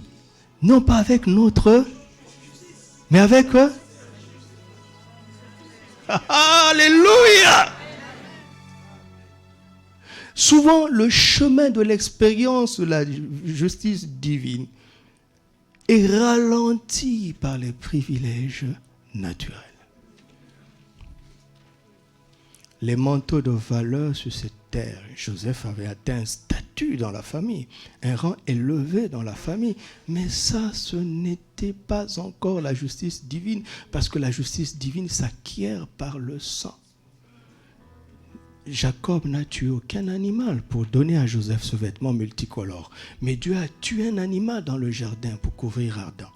non pas avec notre, mais avec Alléluia! Souvent, le chemin de l'expérience de la justice divine est ralenti par les privilèges naturels. Les manteaux de valeur sur cette terre, Joseph avait atteint un statut dans la famille, un rang élevé dans la famille, mais ça, ce n'était pas encore la justice divine, parce que la justice divine s'acquiert par le sang. Jacob n'a tué aucun animal pour donner à Joseph ce vêtement multicolore. Mais Dieu a tué un animal dans le jardin pour couvrir Adam.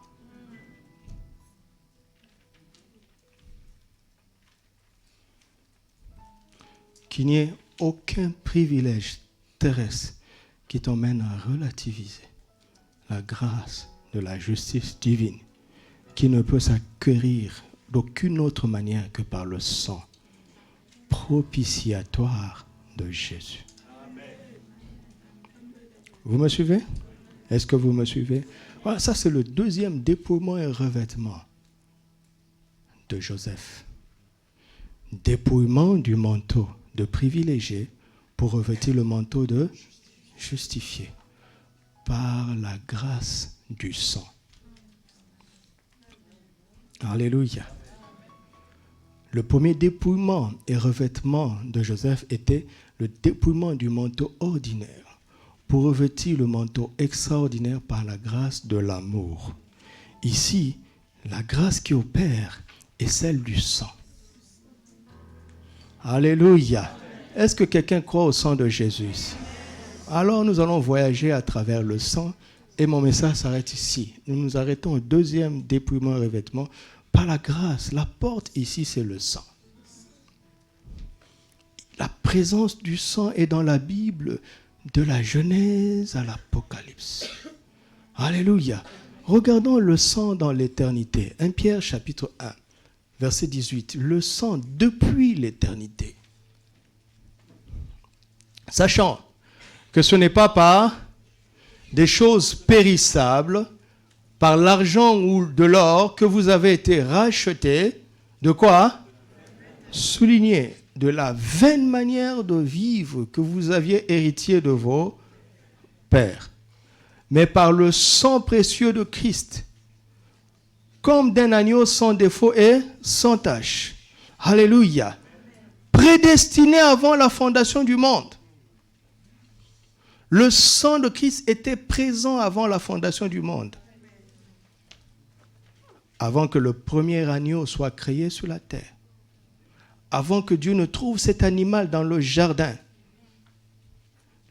Qu'il n'y ait aucun privilège terrestre qui t'emmène à relativiser la grâce de la justice divine qui ne peut s'acquérir d'aucune autre manière que par le sang propitiatoire de Jésus. Vous me suivez? Est-ce que vous me suivez? Voilà, ça c'est le deuxième dépouillement et revêtement de Joseph. Dépouillement du manteau de privilégié pour revêtir le manteau de justifié par la grâce du sang. Alléluia. Le premier dépouillement et revêtement de Joseph était le dépouillement du manteau ordinaire pour revêtir le manteau extraordinaire par la grâce de l'amour. Ici, la grâce qui opère est celle du sang. Alléluia. Est-ce que quelqu'un croit au sang de Jésus? Alors nous allons voyager à travers le sang et mon message s'arrête ici. Nous nous arrêtons au deuxième dépouillement et revêtement. Par la grâce, la porte ici, c'est le sang. La présence du sang est dans la Bible, de la Genèse à l'Apocalypse. Alléluia. Regardons le sang dans l'éternité. 1 Pierre chapitre 1, verset 18. Le sang depuis l'éternité. Sachant que ce n'est pas par des choses périssables, par l'argent ou de l'or que vous avez été rachetés, de quoi? Souligné, de la vaine manière de vivre que vous aviez héritié de vos pères, mais par le sang précieux de Christ, comme d'un agneau sans défaut et sans tache. Alléluia. Prédestiné avant la fondation du monde. Le sang de Christ était présent avant la fondation du monde. Avant que le premier agneau soit créé sur la terre, avant que Dieu ne trouve cet animal dans le jardin,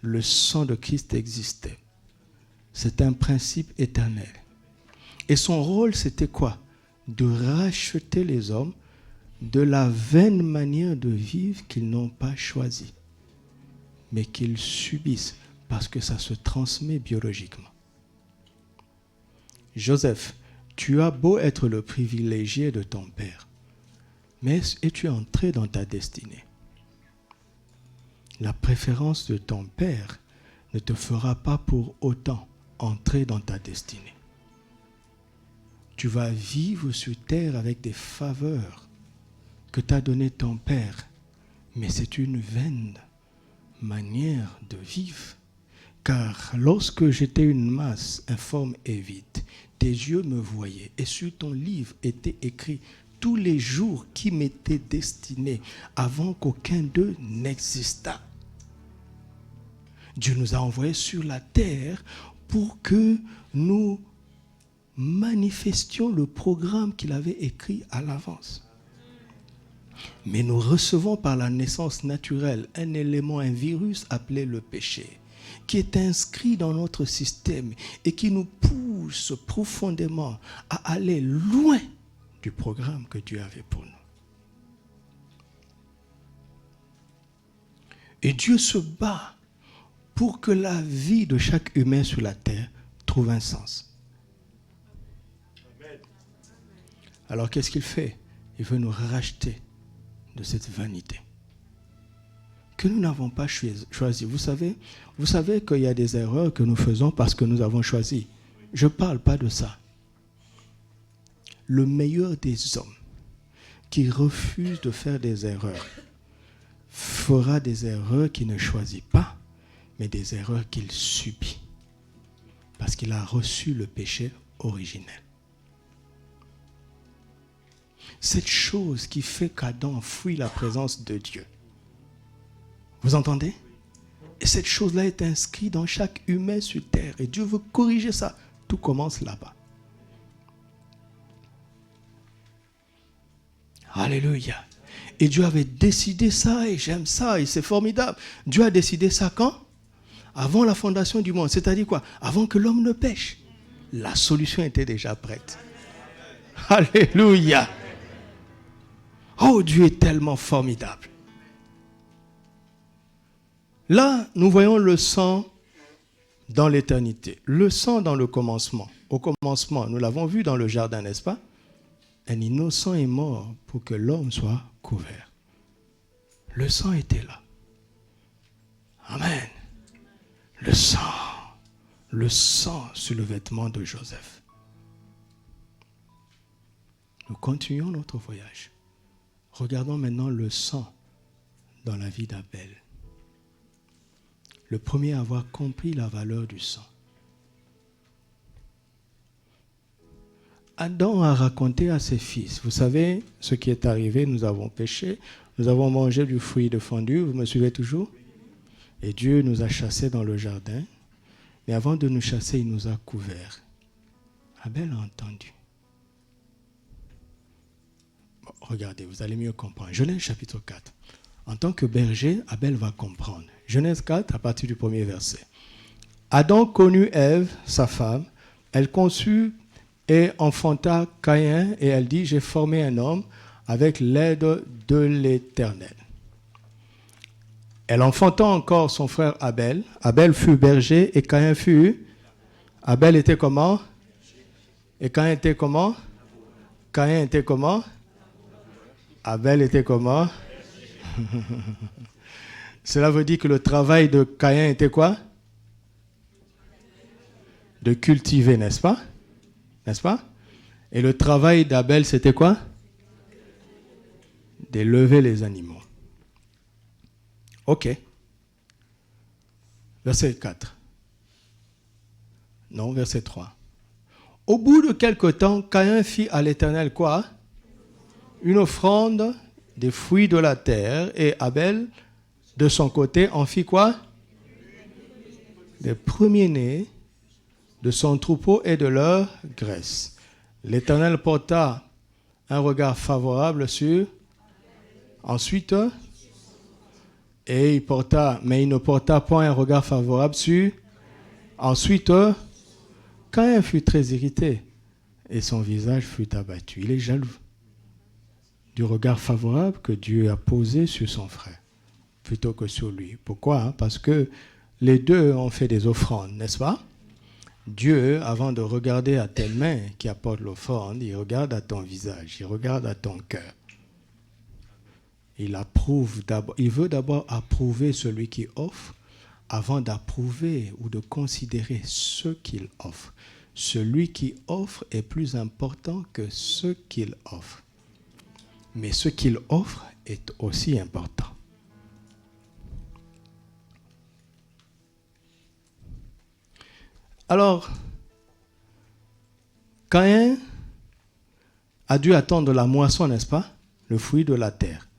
le sang de Christ existait. C'est un principe éternel. Et son rôle, c'était quoi? De racheter les hommes de la vaine manière de vivre qu'ils n'ont pas choisie, mais qu'ils subissent parce que ça se transmet biologiquement. Joseph, tu as beau être le privilégié de ton père, mais es-tu entré dans ta destinée? La préférence de ton père ne te fera pas pour autant entrer dans ta destinée. Tu vas vivre sur terre avec des faveurs que t'a donné ton Père. Mais c'est une vaine manière de vivre. Car lorsque j'étais une masse informe et vide, tes yeux me voyaient et sur ton livre était écrit tous les jours qui m'étaient destinés avant qu'aucun d'eux n'existât. Dieu nous a envoyés sur la terre pour que nous manifestions le programme qu'il avait écrit à l'avance. Mais nous recevons par la naissance naturelle un élément, un virus appelé le péché, qui est inscrit dans notre système et qui nous pousse profondément à aller loin du programme que Dieu avait pour nous. Et Dieu se bat pour que la vie de chaque humain sur la terre trouve un sens. Alors qu'est-ce qu'il fait? Il veut nous racheter de cette vanité que nous n'avons pas choisi. Vous savez qu'il y a des erreurs que nous faisons parce que nous avons choisi. Je ne parle pas de ça. Le meilleur des hommes qui refuse de faire des erreurs fera des erreurs qu'il ne choisit pas, mais des erreurs qu'il subit parce qu'il a reçu le péché originel. Cette chose qui fait qu'Adam fuit la présence de Dieu. Vous entendez? Et cette chose-là est inscrite dans chaque humain sur terre. Et Dieu veut corriger ça. Tout commence là-bas. Alléluia. Et Dieu avait décidé ça et j'aime ça et c'est formidable. Dieu a décidé ça quand? Avant la fondation du monde. C'est-à-dire quoi? Avant que l'homme ne pêche. La solution était déjà prête. Alléluia. Oh, Dieu est tellement formidable. Là, nous voyons le sang dans l'éternité. Le sang dans le commencement. Au commencement, nous l'avons vu dans le jardin, n'est-ce pas? Un innocent est mort pour que l'homme soit couvert. Le sang était là. Amen. Le sang sur le vêtement de Joseph. Nous continuons notre voyage. Regardons maintenant le sang dans la vie d'Abel. Le premier à avoir compris la valeur du sang. Adam a raconté à ses fils, vous savez ce qui est arrivé, nous avons péché, nous avons mangé du fruit défendu, vous me suivez toujours? Et Dieu nous a chassés dans le jardin, mais avant de nous chasser, il nous a couverts. Abel a entendu. Bon, regardez, vous allez mieux comprendre. Genèse chapitre 4. En tant que berger, Abel va comprendre. Genèse 4, à partir du premier verset. Adam connut Ève, sa femme, elle conçut et enfanta Caïn, et elle dit, j'ai formé un homme avec l'aide de l'Éternel. Elle enfanta encore son frère Abel. Abel fut berger et Caïn fut... Abel était comment? Et Caïn était comment? Caïn était comment? Abel était comment? Cela veut dire que le travail de Caïn était quoi? De cultiver, n'est-ce pas? N'est-ce pas? Et le travail d'Abel, c'était quoi? D'élever les animaux. Ok. Verset 4. Non, verset 3. Au bout de quelque temps, Caïn fit à l'Éternel quoi? Une offrande des fruits de la terre, et Abel, de son côté, en fit quoi? Des premiers-nés de son troupeau et de leur graisse. L'Éternel porta un regard favorable sur... Ensuite, et il ne porta point un regard favorable sur... Ensuite, Caïn fut très irrité et son visage fut abattu. Il est jaloux du regard favorable que Dieu a posé sur son frère plutôt que sur lui. Pourquoi? Parce que les deux ont fait des offrandes, n'est-ce pas? Dieu, avant de regarder à tes mains qui apportent l'offrande, il regarde à ton visage, il regarde à ton cœur. Il veut d'abord approuver celui qui offre avant d'approuver ou de considérer ce qu'il offre. celui qui offre est plus important que ce qu'il offre. Mais ce qu'il offre est aussi important. Alors, Caïn a dû attendre la moisson, n'est-ce pas? Le fruit de la terre.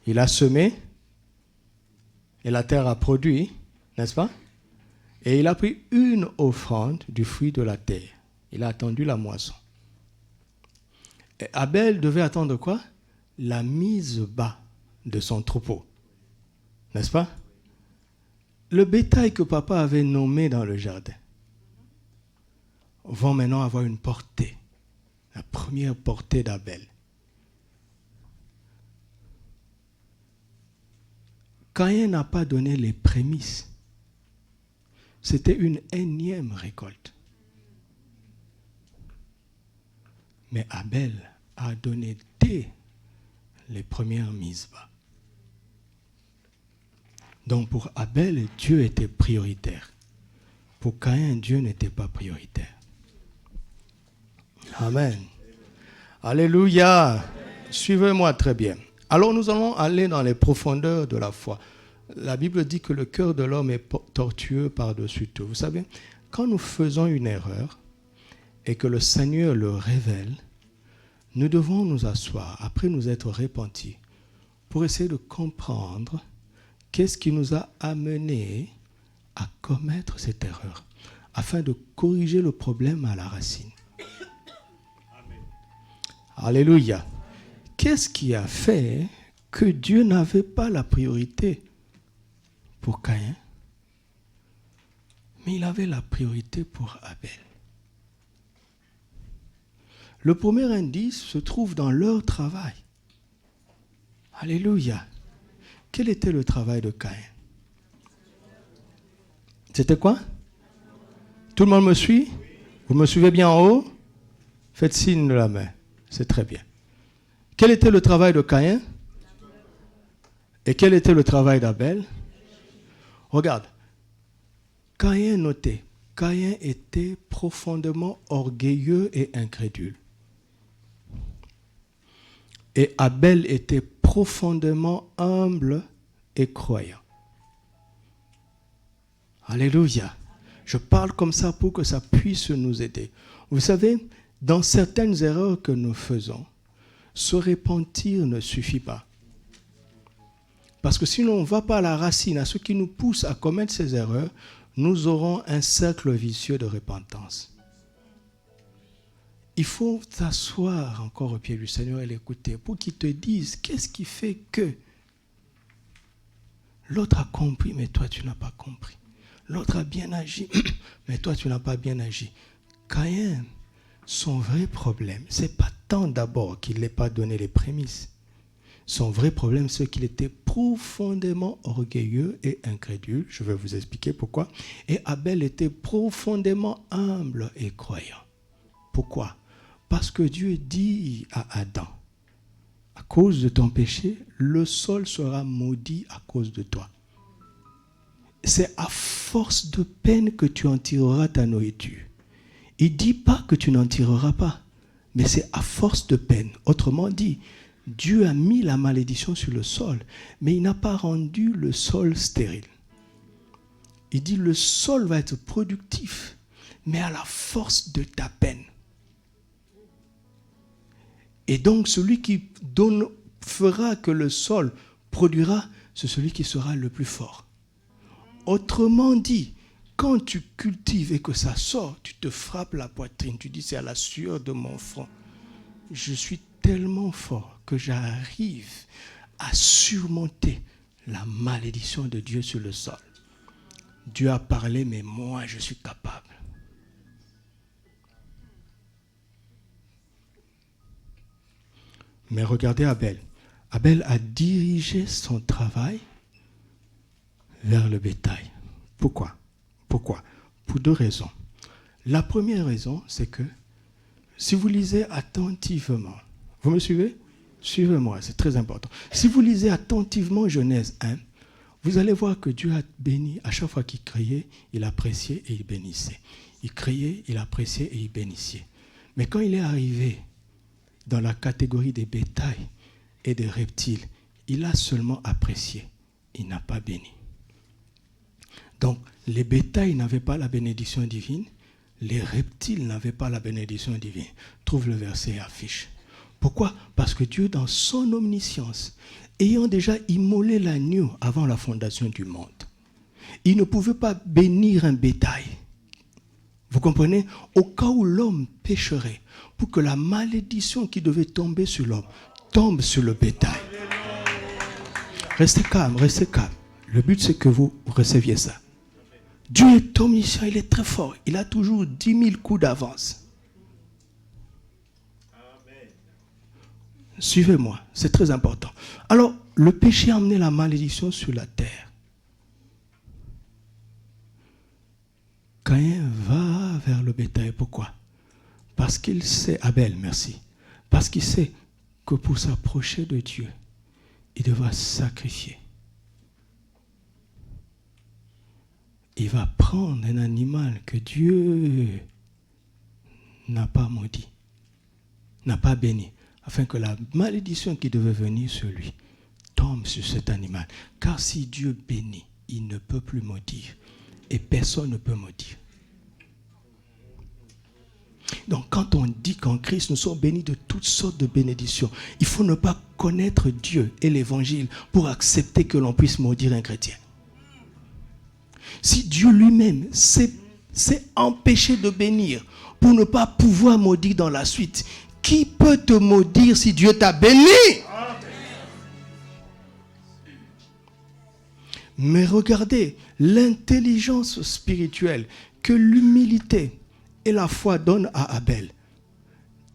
Il a semé et la terre a produit, n'est-ce pas? Et il a pris une offrande du fruit de la terre. Il a attendu la moisson. Et Abel devait attendre quoi? La mise bas de son troupeau. N'est-ce pas? Le bétail que papa avait nommé dans le jardin vont maintenant avoir une portée. La première portée d'Abel. Caïn n'a pas donné les prémices. C'était une énième récolte. Mais Abel a donné dès les premières mises bas. Donc pour Abel, Dieu était prioritaire. Pour Caïn, Dieu n'était pas prioritaire. Amen. Alléluia. Suivez-moi très bien. Alors nous allons aller dans les profondeurs de la foi. La Bible dit que le cœur de l'homme est tortueux par-dessus tout. Vous savez, quand nous faisons une erreur et que le Seigneur le révèle, nous devons nous asseoir, après nous être repentis, pour essayer de comprendre qu'est-ce qui nous a amenés à commettre cette erreur, afin de corriger le problème à la racine. Amen. Alléluia. Qu'est-ce qui a fait que Dieu n'avait pas la priorité pour Caïn, mais il avait la priorité pour Abel? Le premier indice se trouve dans leur travail. Alléluia. Quel était le travail de Caïn? C'était quoi? Tout le monde me suit? Vous me suivez bien en haut? Faites signe de la main. C'est très bien. Quel était le travail de Caïn? Et quel était le travail d'Abel? Regarde. Caïn notait. Caïn était profondément orgueilleux et incrédule. Et Abel était profondément humble et croyant. Alléluia. Je parle comme ça pour que ça puisse nous aider. Vous savez, dans certaines erreurs que nous faisons, se repentir ne suffit pas. Parce que si on ne va pas à la racine, à ce qui nous pousse à commettre ces erreurs, nous aurons un cercle vicieux de repentance. Il faut t'asseoir encore au pied du Seigneur et l'écouter pour qu'il te dise qu'est-ce qui fait que l'autre a compris, mais toi tu n'as pas compris. L'autre a bien agi, mais toi tu n'as pas bien agi. Caïn, son vrai problème, ce n'est pas tant d'abord qu'il n'ait pas donné les prémices. Son vrai problème, c'est qu'il était profondément orgueilleux et incrédule. Je vais vous expliquer pourquoi. Et Abel était profondément humble et croyant. Pourquoi? Parce que Dieu dit à Adam, à cause de ton péché, le sol sera maudit à cause de toi. C'est à force de peine que tu en tireras ta nourriture. Il ne dit pas que tu n'en tireras pas, mais c'est à force de peine. Autrement dit, Dieu a mis la malédiction sur le sol, mais il n'a pas rendu le sol stérile. Il dit le sol va être productif, mais à la force de ta peine. Et donc celui qui fera que le sol produira, c'est celui qui sera le plus fort. Autrement dit, quand tu cultives et que ça sort, tu te frappes la poitrine, tu dis c'est à la sueur de mon front. Je suis tellement fort que j'arrive à surmonter la malédiction de Dieu sur le sol. Dieu a parlé, mais moi je suis capable. Mais regardez Abel. Abel a dirigé son travail vers le bétail. Pourquoi? Pour deux raisons. La première raison, c'est que si vous lisez attentivement, vous me suivez? Suivez-moi, c'est très important. Si vous lisez attentivement Genèse 1, vous allez voir que Dieu a béni. À chaque fois qu'il criait, il appréciait et il bénissait. Il créait, il appréciait et il bénissait. Mais quand il est arrivé dans la catégorie des bétails et des reptiles, il a seulement apprécié. Il n'a pas béni. Donc, les bétails n'avaient pas la bénédiction divine. Les reptiles n'avaient pas la bénédiction divine. Trouve le verset et affiche. Pourquoi? Parce que Dieu, dans son omniscience, ayant déjà immolé l'agneau avant la fondation du monde, il ne pouvait pas bénir un bétail. Vous comprenez? Au cas où l'homme pécherait, pour que la malédiction qui devait tomber sur l'homme tombe sur le bétail. Restez calme, restez calme. Le but, c'est que vous receviez ça. Dieu est omniscient, il est très fort. Il a toujours 10 000 coups d'avance. Suivez-moi, c'est très important. Alors, le péché a amené la malédiction sur la terre. Caïn va vers le bétail. Pourquoi? Parce qu'il sait, Abel, merci. Parce qu'il sait que pour s'approcher de Dieu, il devra sacrifier. Il va prendre un animal que Dieu n'a pas maudit, n'a pas béni, afin que la malédiction qui devait venir sur lui tombe sur cet animal. Car si Dieu bénit, il ne peut plus maudire. Et personne ne peut maudire. Donc quand on dit qu'en Christ nous sommes bénis de toutes sortes de bénédictions, il faut ne pas connaître Dieu et l'évangile pour accepter que l'on puisse maudire un chrétien. Si Dieu lui-même s'est empêché de bénir pour ne pas pouvoir maudire dans la suite, qui peut te maudire si Dieu t'a béni? Mais regardez l'intelligence spirituelle que l'humilité et la foi donnent à Abel.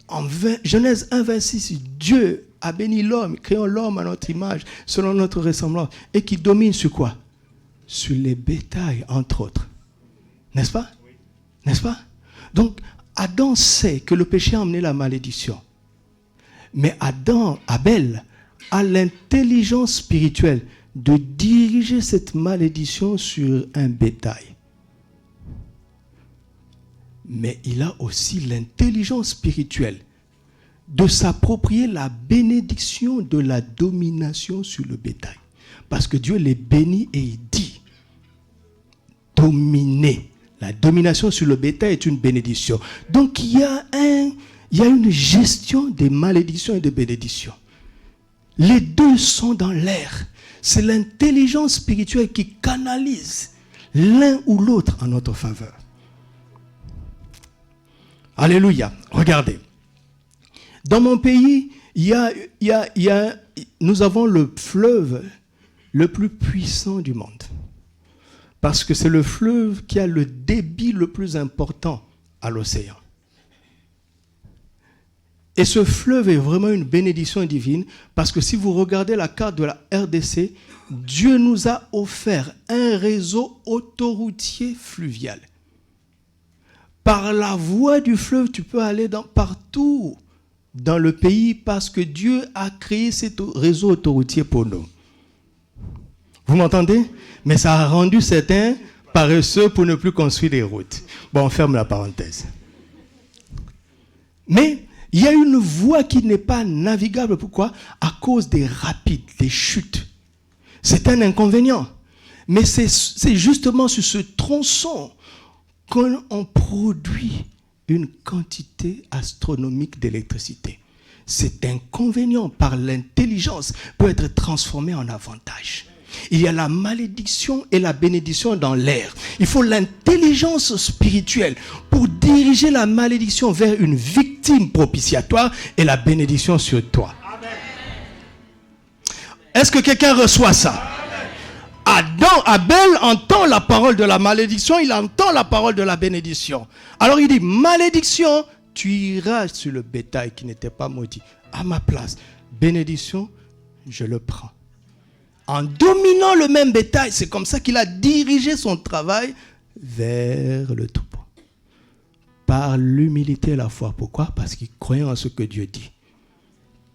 En Genèse 1, 26, Dieu a béni l'homme, créant l'homme à notre image, selon notre ressemblance, et qui domine sur quoi? Sur les bétails, entre autres. N'est-ce pas? Oui. N'est-ce pas? Donc, Adam sait que le péché a amené la malédiction. Mais Abel, a l'intelligence spirituelle de diriger cette malédiction sur un bétail. Mais il a aussi l'intelligence spirituelle de s'approprier la bénédiction de la domination sur le bétail. Parce que Dieu les bénit et il dit dominer. La domination sur le bétail est une bénédiction. Donc il y a une gestion des malédictions et des bénédictions. Les deux sont dans l'air. C'est l'intelligence spirituelle qui canalise l'un ou l'autre en notre faveur. Alléluia. Regardez. Dans mon pays, nous avons le fleuve le plus puissant du monde. Parce que c'est le fleuve qui a le débit le plus important à l'océan. Et ce fleuve est vraiment une bénédiction divine parce que si vous regardez la carte de la RDC, Dieu nous a offert un réseau autoroutier fluvial. Par la voie du fleuve, tu peux aller partout dans le pays parce que Dieu a créé ce réseau autoroutier pour nous. Vous m'entendez? Mais ça a rendu certains paresseux pour ne plus construire des routes. Bon, on ferme la parenthèse. Mais il y a une voie qui n'est pas navigable. Pourquoi? À cause des rapides, des chutes. C'est un inconvénient. Mais c'est justement sur ce tronçon qu'on produit une quantité astronomique d'électricité. Cet inconvénient, par l'intelligence, peut être transformé en avantage. Il y a la malédiction et la bénédiction dans l'air. Il faut l'intelligence spirituelle pour diriger la malédiction vers une victime propitiatoire et la bénédiction sur toi. Amen. Est-ce que quelqu'un reçoit ça? Abel entend la parole de la malédiction, il entend la parole de la bénédiction. Alors il dit, malédiction, tu iras sur le bétail qui n'était pas maudit. À ma place, bénédiction, je le prends. En dominant le même bétail, c'est comme ça qu'il a dirigé son travail vers le troupeau. Par l'humilité et la foi. Pourquoi? Parce qu'il croyait en ce que Dieu dit.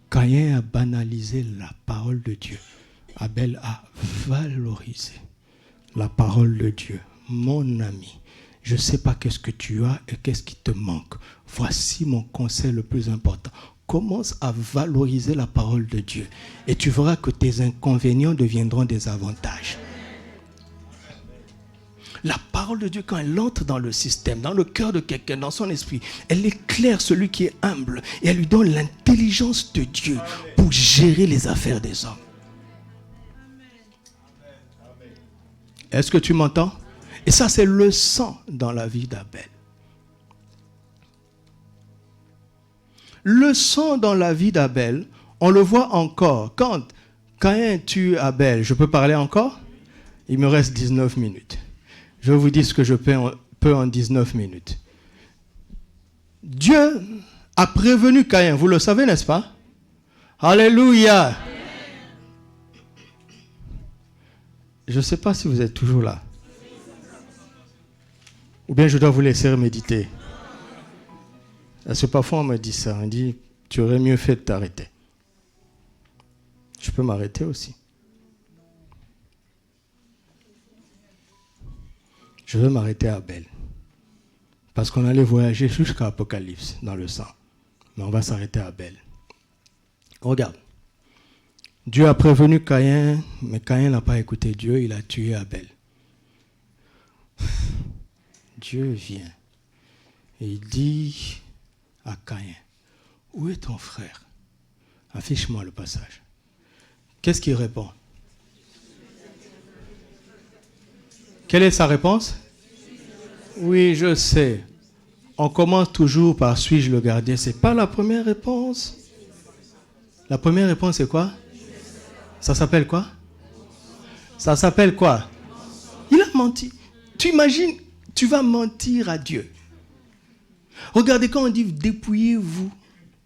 Caïn a banalisé la parole de Dieu. Abel a valorisé la parole de Dieu. Mon ami, je ne sais pas qu'est-ce que tu as et qu'est-ce qui te manque. Voici mon conseil le plus important. Commence à valoriser la parole de Dieu et tu verras que tes inconvénients deviendront des avantages. La parole de Dieu, quand elle entre dans le système, dans le cœur de quelqu'un, dans son esprit, elle éclaire celui qui est humble et elle lui donne l'intelligence de Dieu pour gérer les affaires des hommes. Est-ce que tu m'entends? Et ça, c'est le sang dans la vie d'Abel. Le sang dans la vie d'Abel, on le voit encore. Quand Caïn tue Abel, je peux parler encore? Il me reste 19 minutes. Je vous dis ce que je peux en 19 minutes. Dieu a prévenu Caïn, vous le savez, n'est-ce pas? Alléluia! Je ne sais pas si vous êtes toujours là. Ou bien je dois vous laisser méditer. Parce que parfois on me dit ça, on dit, tu aurais mieux fait de t'arrêter. Je peux m'arrêter aussi. Je veux m'arrêter à Abel. Parce qu'on allait voyager jusqu'à Apocalypse dans le sang. Mais on va s'arrêter à Abel. Regarde. Dieu a prévenu Caïn, mais Caïn n'a pas écouté Dieu, il a tué Abel. Dieu vient et il dit à Caïn, où est ton frère? Affiche-moi le passage. Qu'est-ce qu'il répond? Quelle est sa réponse? Oui, je sais. On commence toujours par suis-je le gardien. Ce n'est pas la première réponse. La première réponse, c'est quoi? Ça s'appelle quoi? Ça s'appelle quoi? Il a menti. Tu imagines, tu vas mentir à Dieu. Regardez, quand on dit dépouillez-vous,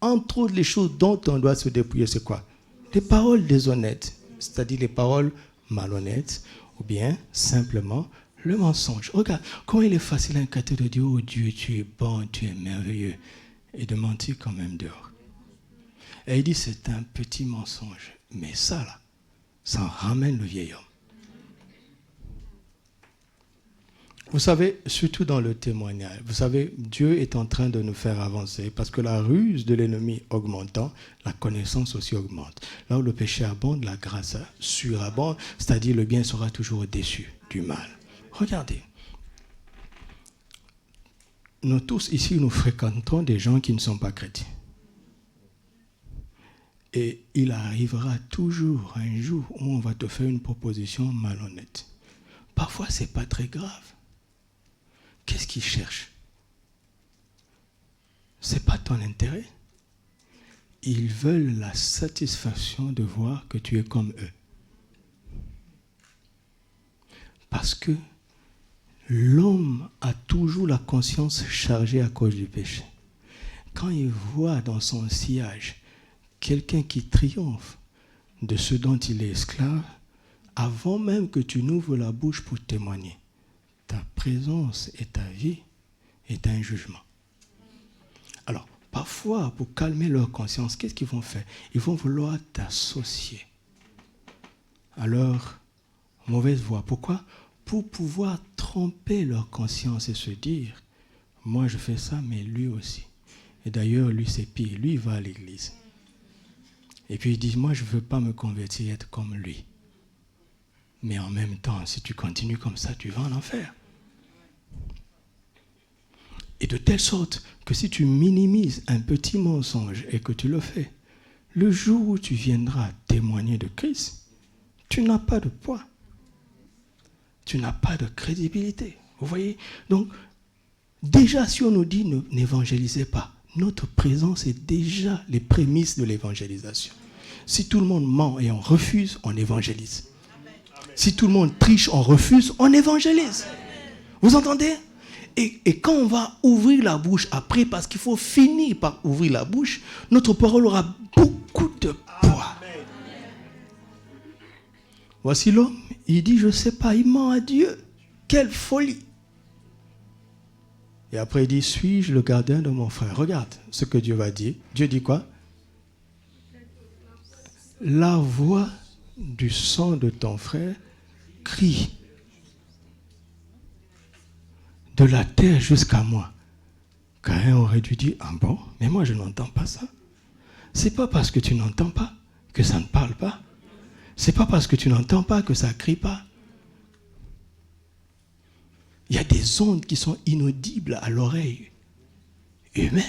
entre autres les choses dont on doit se dépouiller, c'est quoi? Les paroles déshonnêtes, c'est-à-dire les paroles malhonnêtes, ou bien simplement le mensonge. Regarde, comment il est facile à un chrétien de dire, oh Dieu, tu es bon, tu es merveilleux, et de mentir quand même dehors. Et il dit, c'est un petit mensonge. Mais ça, là, ça ramène le vieil homme. Vous savez, surtout dans le témoignage, vous savez, Dieu est en train de nous faire avancer parce que la ruse de l'ennemi augmentant, la connaissance aussi augmente. Là où le péché abonde, la grâce surabonde, c'est-à-dire le bien sera toujours au-dessus du mal. Regardez, nous tous ici, nous fréquentons des gens qui ne sont pas chrétiens. Et il arrivera toujours un jour où on va te faire une proposition malhonnête. Parfois, ce n'est pas très grave. Qu'est-ce qu'ils cherchent? Ce n'est pas ton intérêt. Ils veulent la satisfaction de voir que tu es comme eux. Parce que l'homme a toujours la conscience chargée à cause du péché. Quand il voit dans son sillage quelqu'un qui triomphe de ce dont il est esclave, avant même que tu n'ouvres la bouche pour témoigner, ta présence et ta vie est un jugement. Alors, parfois, pour calmer leur conscience, qu'est-ce qu'ils vont faire? Ils vont vouloir t'associer à leur mauvaise voie. Pourquoi? Pour pouvoir tromper leur conscience et se dire, moi je fais ça, mais lui aussi. Et d'ailleurs, lui c'est pire, lui il va à l'église. Et puis il dit, moi je ne veux pas me convertir et être comme lui. Mais en même temps, si tu continues comme ça, tu vas en enfer. Et de telle sorte que si tu minimises un petit mensonge et que tu le fais, le jour où tu viendras témoigner de Christ, tu n'as pas de poids. Tu n'as pas de crédibilité. Vous voyez? Donc, déjà, si on nous dit n'évangélisez pas, notre présence est déjà les prémices de l'évangélisation. Si tout le monde ment et on refuse, on évangélise. Si tout le monde triche, on refuse, on évangélise. Vous entendez? Et quand on va ouvrir la bouche après, parce qu'il faut finir par ouvrir la bouche, notre parole aura beaucoup de poids. Voici l'homme, il dit, je ne sais pas, il ment à Dieu. Quelle folie! Et après il dit, suis-je le gardien de mon frère? Regarde ce que Dieu va dire. Dieu dit quoi? La voix du sang de ton frère crie. de la terre jusqu'à moi. Caïn aurait dû dire, ah bon, mais moi je n'entends pas ça. C'est pas parce que tu n'entends pas que ça ne parle pas. C'est pas parce que tu n'entends pas que ça ne crie pas. Il y a des ondes qui sont inaudibles à l'oreille humaine,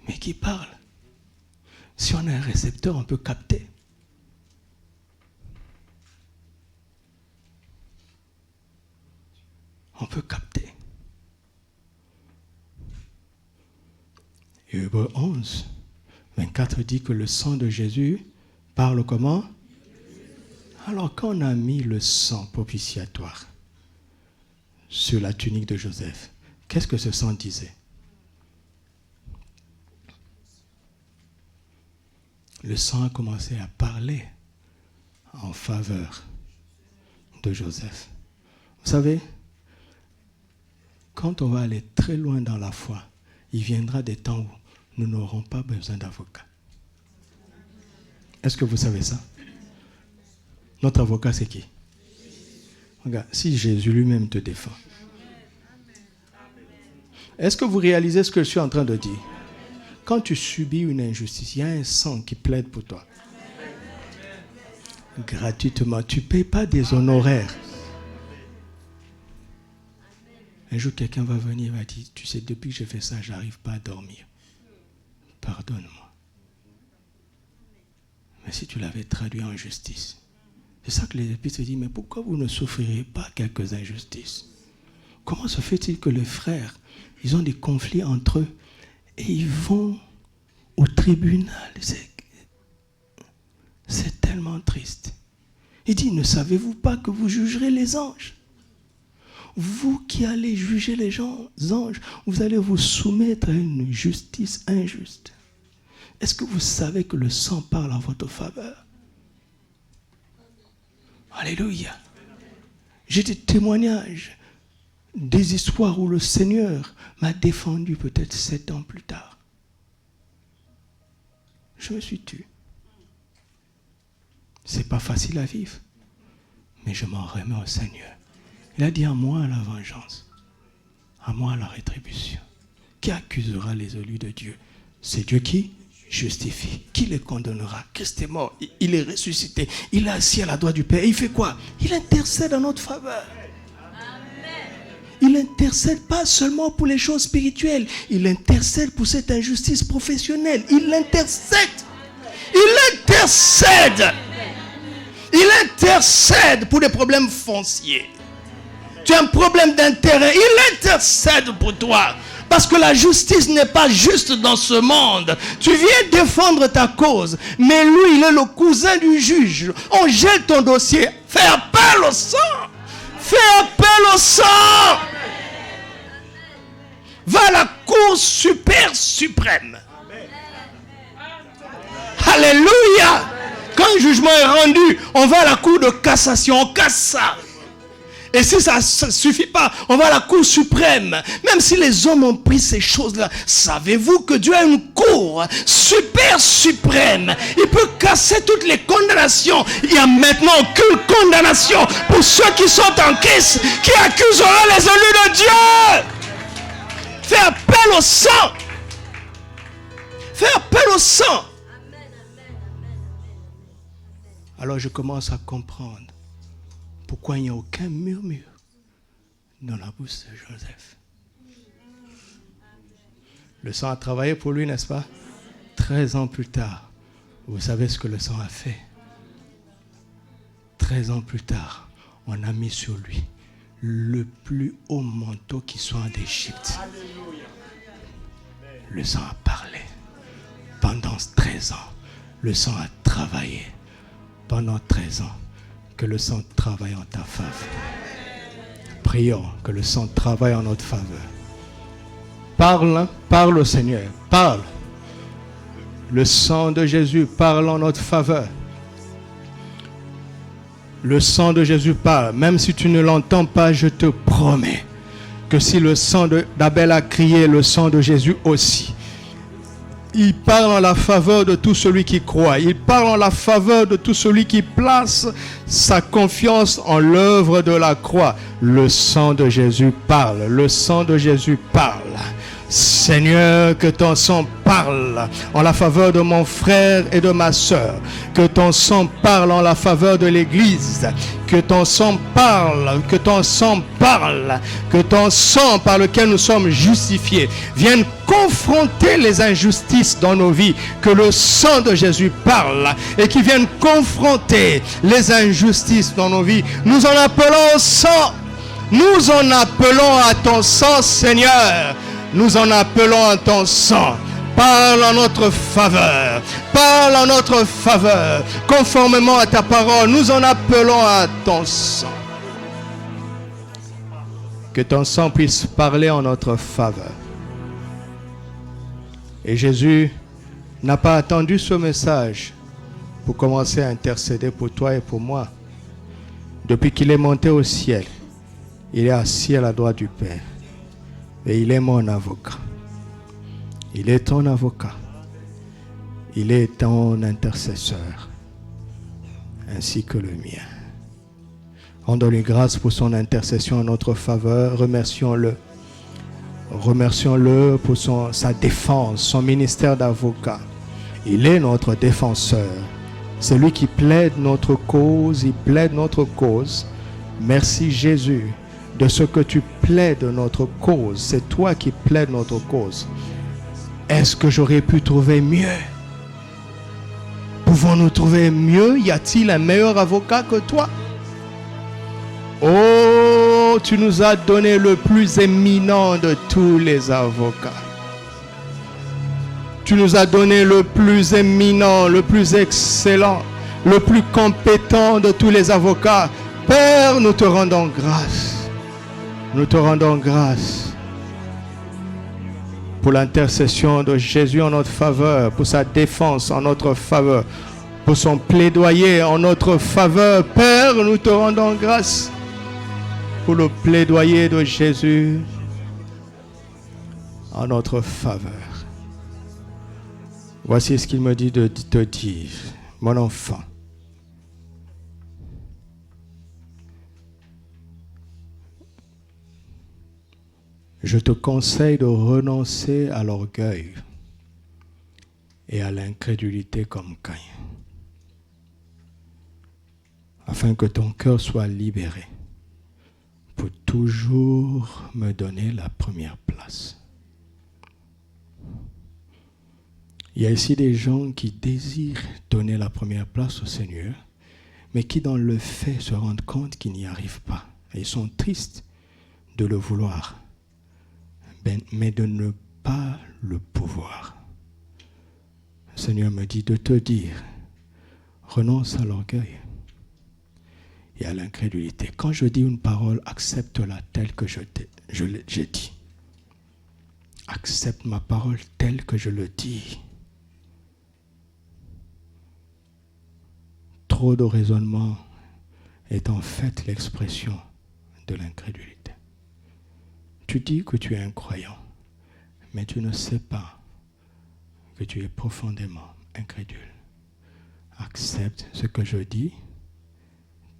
mais qui parlent. Si on a un récepteur, on peut capter. On peut capter. Et Hébreux 11, 24 dit que le sang de Jésus parle comment? Alors quand on a mis le sang propitiatoire sur la tunique de Joseph, qu'est-ce que ce sang disait? Le sang a commencé à parler en faveur de Joseph. Vous savez, quand on va aller très loin dans la foi, il viendra des temps où nous n'aurons pas besoin d'avocat. Est-ce que vous savez ça? Notre avocat, c'est qui? Regarde, si Jésus lui-même te défend. Est-ce que vous réalisez ce que je suis en train de dire? Quand tu subis une injustice, il y a un sang qui plaide pour toi. Gratuitement. Tu ne payes pas des honoraires. Un jour, quelqu'un va venir et va dire, tu sais, depuis que j'ai fait ça, je n'arrive pas à dormir. Pardonne-moi. Mais si tu l'avais traduit en justice, c'est ça que les épîtres se disent, mais pourquoi vous ne souffrirez pas quelques injustices? Comment se fait-il que les frères, ils ont des conflits entre eux et ils vont au tribunal? C'est tellement triste. Il dit, ne savez-vous pas que vous jugerez les anges? Vous qui allez juger les anges, vous allez vous soumettre à une justice injuste. Est-ce que vous savez que le sang parle en votre faveur? Alléluia. J'ai des témoignages, des histoires où le Seigneur m'a défendu peut-être 7 ans plus tard. Je me suis tué. C'est pas facile à vivre, mais je m'en remets au Seigneur. Il a dit, à moi la vengeance, à moi la rétribution. Qui accusera les élus de Dieu? C'est Dieu qui justifie. Qui les condamnera? Christ est mort, il est ressuscité, il est assis à la droite du Père. Et il fait quoi? Il intercède en notre faveur. Il intercède pas seulement pour les choses spirituelles, il intercède pour cette injustice professionnelle. Il intercède. Il intercède. Il intercède pour des problèmes fonciers. Tu as un problème d'intérêt, il intercède pour toi. Parce que la justice n'est pas juste dans ce monde. Tu viens défendre ta cause, mais lui, il est le cousin du juge. On jette ton dossier. Fais appel au sang. Fais appel au sang. Va à la cour suprême. Alléluia. Quand un jugement est rendu, on va à la cour de cassation, on casse ça. Et si ça ne suffit pas, on va à la cour suprême. Même si les hommes ont pris ces choses-là, savez-vous que Dieu a une cour suprême. Il peut casser toutes les condamnations. Il n'y a maintenant aucune condamnation pour ceux qui sont en Christ, qui accuseront les élus de Dieu. Fais appel au sang. Fais appel au sang. Alors je commence à comprendre pourquoi il n'y a aucun murmure dans la bouche de Joseph. Le sang a travaillé pour lui, n'est-ce pas? 13 ans plus tard, vous savez ce que le sang a fait? 13 ans plus tard, on a mis sur lui le plus haut manteau qui soit d'Égypte. Le sang a parlé. Pendant 13 ans, le sang a travaillé. Pendant 13 ans, que le sang travaille en ta faveur. Prions que le sang travaille en notre faveur. Parle, parle au Seigneur, parle. Le sang de Jésus parle en notre faveur. Le sang de Jésus parle. Même si tu ne l'entends pas, je te promets que si le sang d'Abel a crié, le sang de Jésus aussi. Il parle en la faveur de tout celui qui croit. Il parle en la faveur de tout celui qui place sa confiance en l'œuvre de la croix. Le sang de Jésus parle. Le sang de Jésus parle. Seigneur, que ton sang parle en la faveur de mon frère et de ma sœur. Que ton sang parle en la faveur de l'Église. Que ton sang parle, que ton sang parle, que ton sang par lequel nous sommes justifiés vienne confronter les injustices dans nos vies. Que le sang de Jésus parle et qu'il vienne confronter les injustices dans nos vies. Nous en appelons au sang. Nous en appelons à ton sang, Seigneur. Nous en appelons à ton sang. Parle en notre faveur. Parle en notre faveur. Conformément à ta parole, nous en appelons à ton sang. Que ton sang puisse parler en notre faveur. Et Jésus n'a pas attendu ce message pour commencer à intercéder pour toi et pour moi. Depuis qu'il est monté au ciel, il est assis à la droite du Père. Et il est mon avocat. Il est ton avocat. Il est ton intercesseur, ainsi que le mien. Rendons-lui grâce pour son intercession en notre faveur. Remercions-le. Remercions-le pour sa défense, son ministère d'avocat. Il est notre défenseur. C'est lui qui plaide notre cause. Il plaide notre cause. Merci Jésus de ce que tu plaides notre cause. C'est toi qui plaides notre cause. Est-ce que j'aurais pu trouver mieux? Pouvons-nous trouver mieux? Y a-t-il un meilleur avocat que toi? Oh, tu nous as donné le plus éminent de tous les avocats. Tu nous as donné le plus éminent, le plus excellent, le plus compétent de tous les avocats. Père, nous te rendons grâce. Nous te rendons grâce pour l'intercession de Jésus en notre faveur, pour sa défense en notre faveur, pour son plaidoyer en notre faveur. Père, nous te rendons grâce pour le plaidoyer de Jésus en notre faveur. Voici ce qu'il me dit de te dire, mon enfant. Je te conseille de renoncer à l'orgueil et à l'incrédulité comme Caïn, afin que ton cœur soit libéré pour toujours me donner la première place. Il y a ici des gens qui désirent donner la première place au Seigneur, mais qui dans le fait se rendent compte qu'ils n'y arrivent pas. Et ils sont tristes de le vouloir, mais de ne pas le pouvoir. Le Seigneur me dit de te dire, renonce à l'orgueil et à l'incrédulité. Quand je dis une parole, accepte-la telle que j'ai dit. Accepte ma parole telle que je le dis. Trop de raisonnement est en fait l'expression de l'incrédulité. Tu dis que tu es un croyant, mais tu ne sais pas que tu es profondément incrédule. Accepte ce que je dis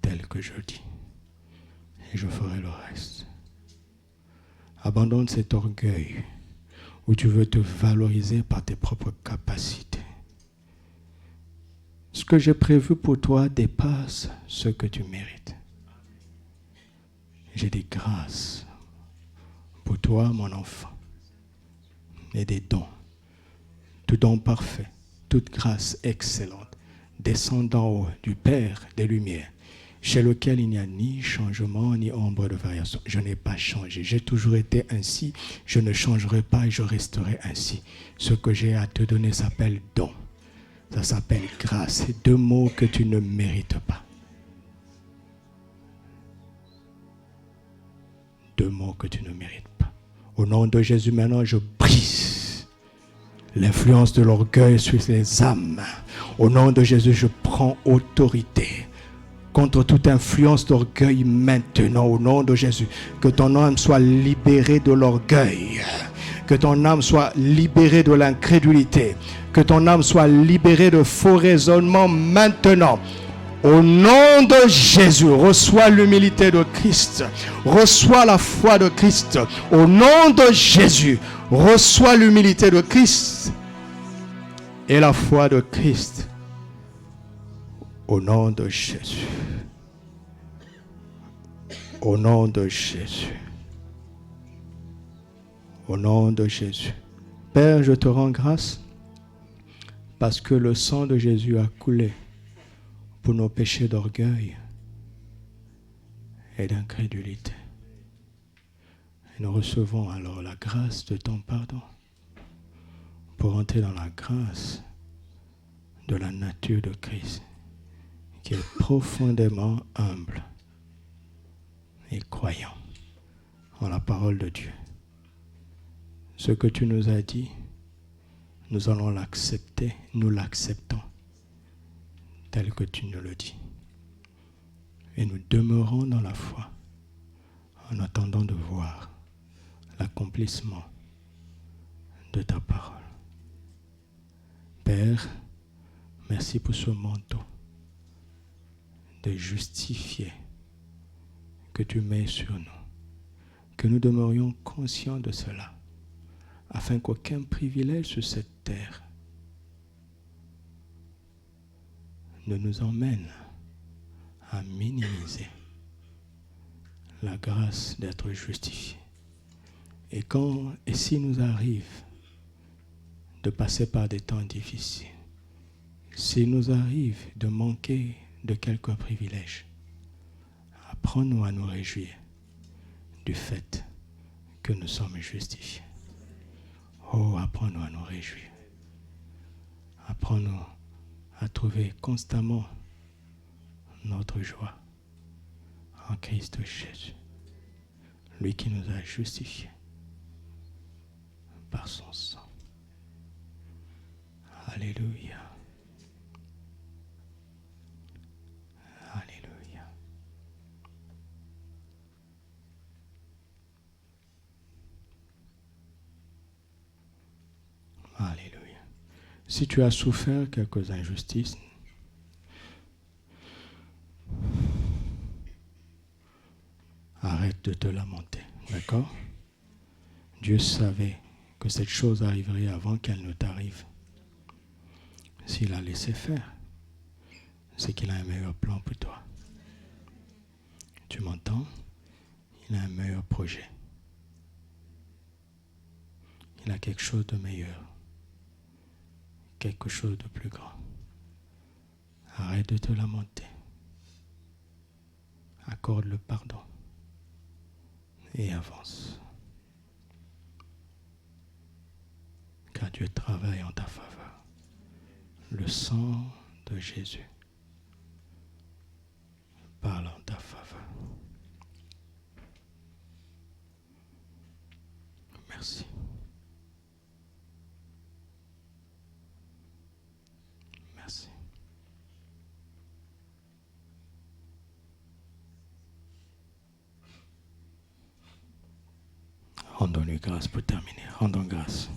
tel que je dis, et je ferai le reste. Abandonne cet orgueil où tu veux te valoriser par tes propres capacités. Ce que j'ai prévu pour toi dépasse ce que tu mérites. J'ai des grâces pour toi, mon enfant, et des dons, tout don parfait, toute grâce excellente, descendant haut du Père des Lumières, chez lequel il n'y a ni changement ni ombre de variation. Je n'ai pas changé, j'ai toujours été ainsi, je ne changerai pas et je resterai ainsi. Ce que j'ai à te donner s'appelle don, ça s'appelle grâce, c'est deux mots que tu ne mérites pas. Deux mots que tu ne mérites pas. Au nom de Jésus, maintenant, je brise l'influence de l'orgueil sur les âmes. Au nom de Jésus, je prends autorité contre toute influence d'orgueil maintenant. Au nom de Jésus, que ton âme soit libérée de l'orgueil. Que ton âme soit libérée de l'incrédulité. Que ton âme soit libérée de faux raisonnements maintenant. Au nom de Jésus, reçois l'humilité de Christ. Reçois la foi de Christ. Au nom de Jésus, reçois l'humilité de Christ et la foi de Christ. Au nom de Jésus. Au nom de Jésus. Au nom de Jésus. Père, je te rends grâce parce que le sang de Jésus a coulé pour nos péchés d'orgueil et d'incrédulité. Et nous recevons alors la grâce de ton pardon pour entrer dans la grâce de la nature de Christ, qui est profondément humble et croyant en la parole de Dieu. Ce que tu nous as dit, nous allons l'accepter, nous l'acceptons tel que tu nous le dis. Et nous demeurons dans la foi en attendant de voir l'accomplissement de ta parole. Père, merci pour ce manteau de justifier que tu mets sur nous. Que nous demeurions conscients de cela, afin qu'aucun privilège sur cette terre ne nous emmène à minimiser la grâce d'être justifié. Et s'il nous arrive de passer par des temps difficiles, s'il nous arrive de manquer de quelques privilèges, apprends-nous à nous réjouir du fait que nous sommes justifiés. Oh, apprends-nous à nous réjouir. Apprends-nous à trouver constamment notre joie en Christ Jésus, lui qui nous a justifiés par son sang. Alléluia. Alléluia. Alléluia. Si tu as souffert quelques injustices, arrête de te lamenter, d'accord? Dieu savait que cette chose arriverait avant qu'elle ne t'arrive. S'il a laissé faire, c'est qu'il a un meilleur plan pour toi. Tu m'entends? Il a un meilleur projet. Il a quelque chose de meilleur. Quelque chose de plus grand. Arrête de te lamenter. Accorde le pardon. Et avance. Car Dieu travaille en ta faveur. Le sang de Jésus parle en ta faveur. Merci. Merci. Rendons-lui grâce pour terminer. Rendons grâce.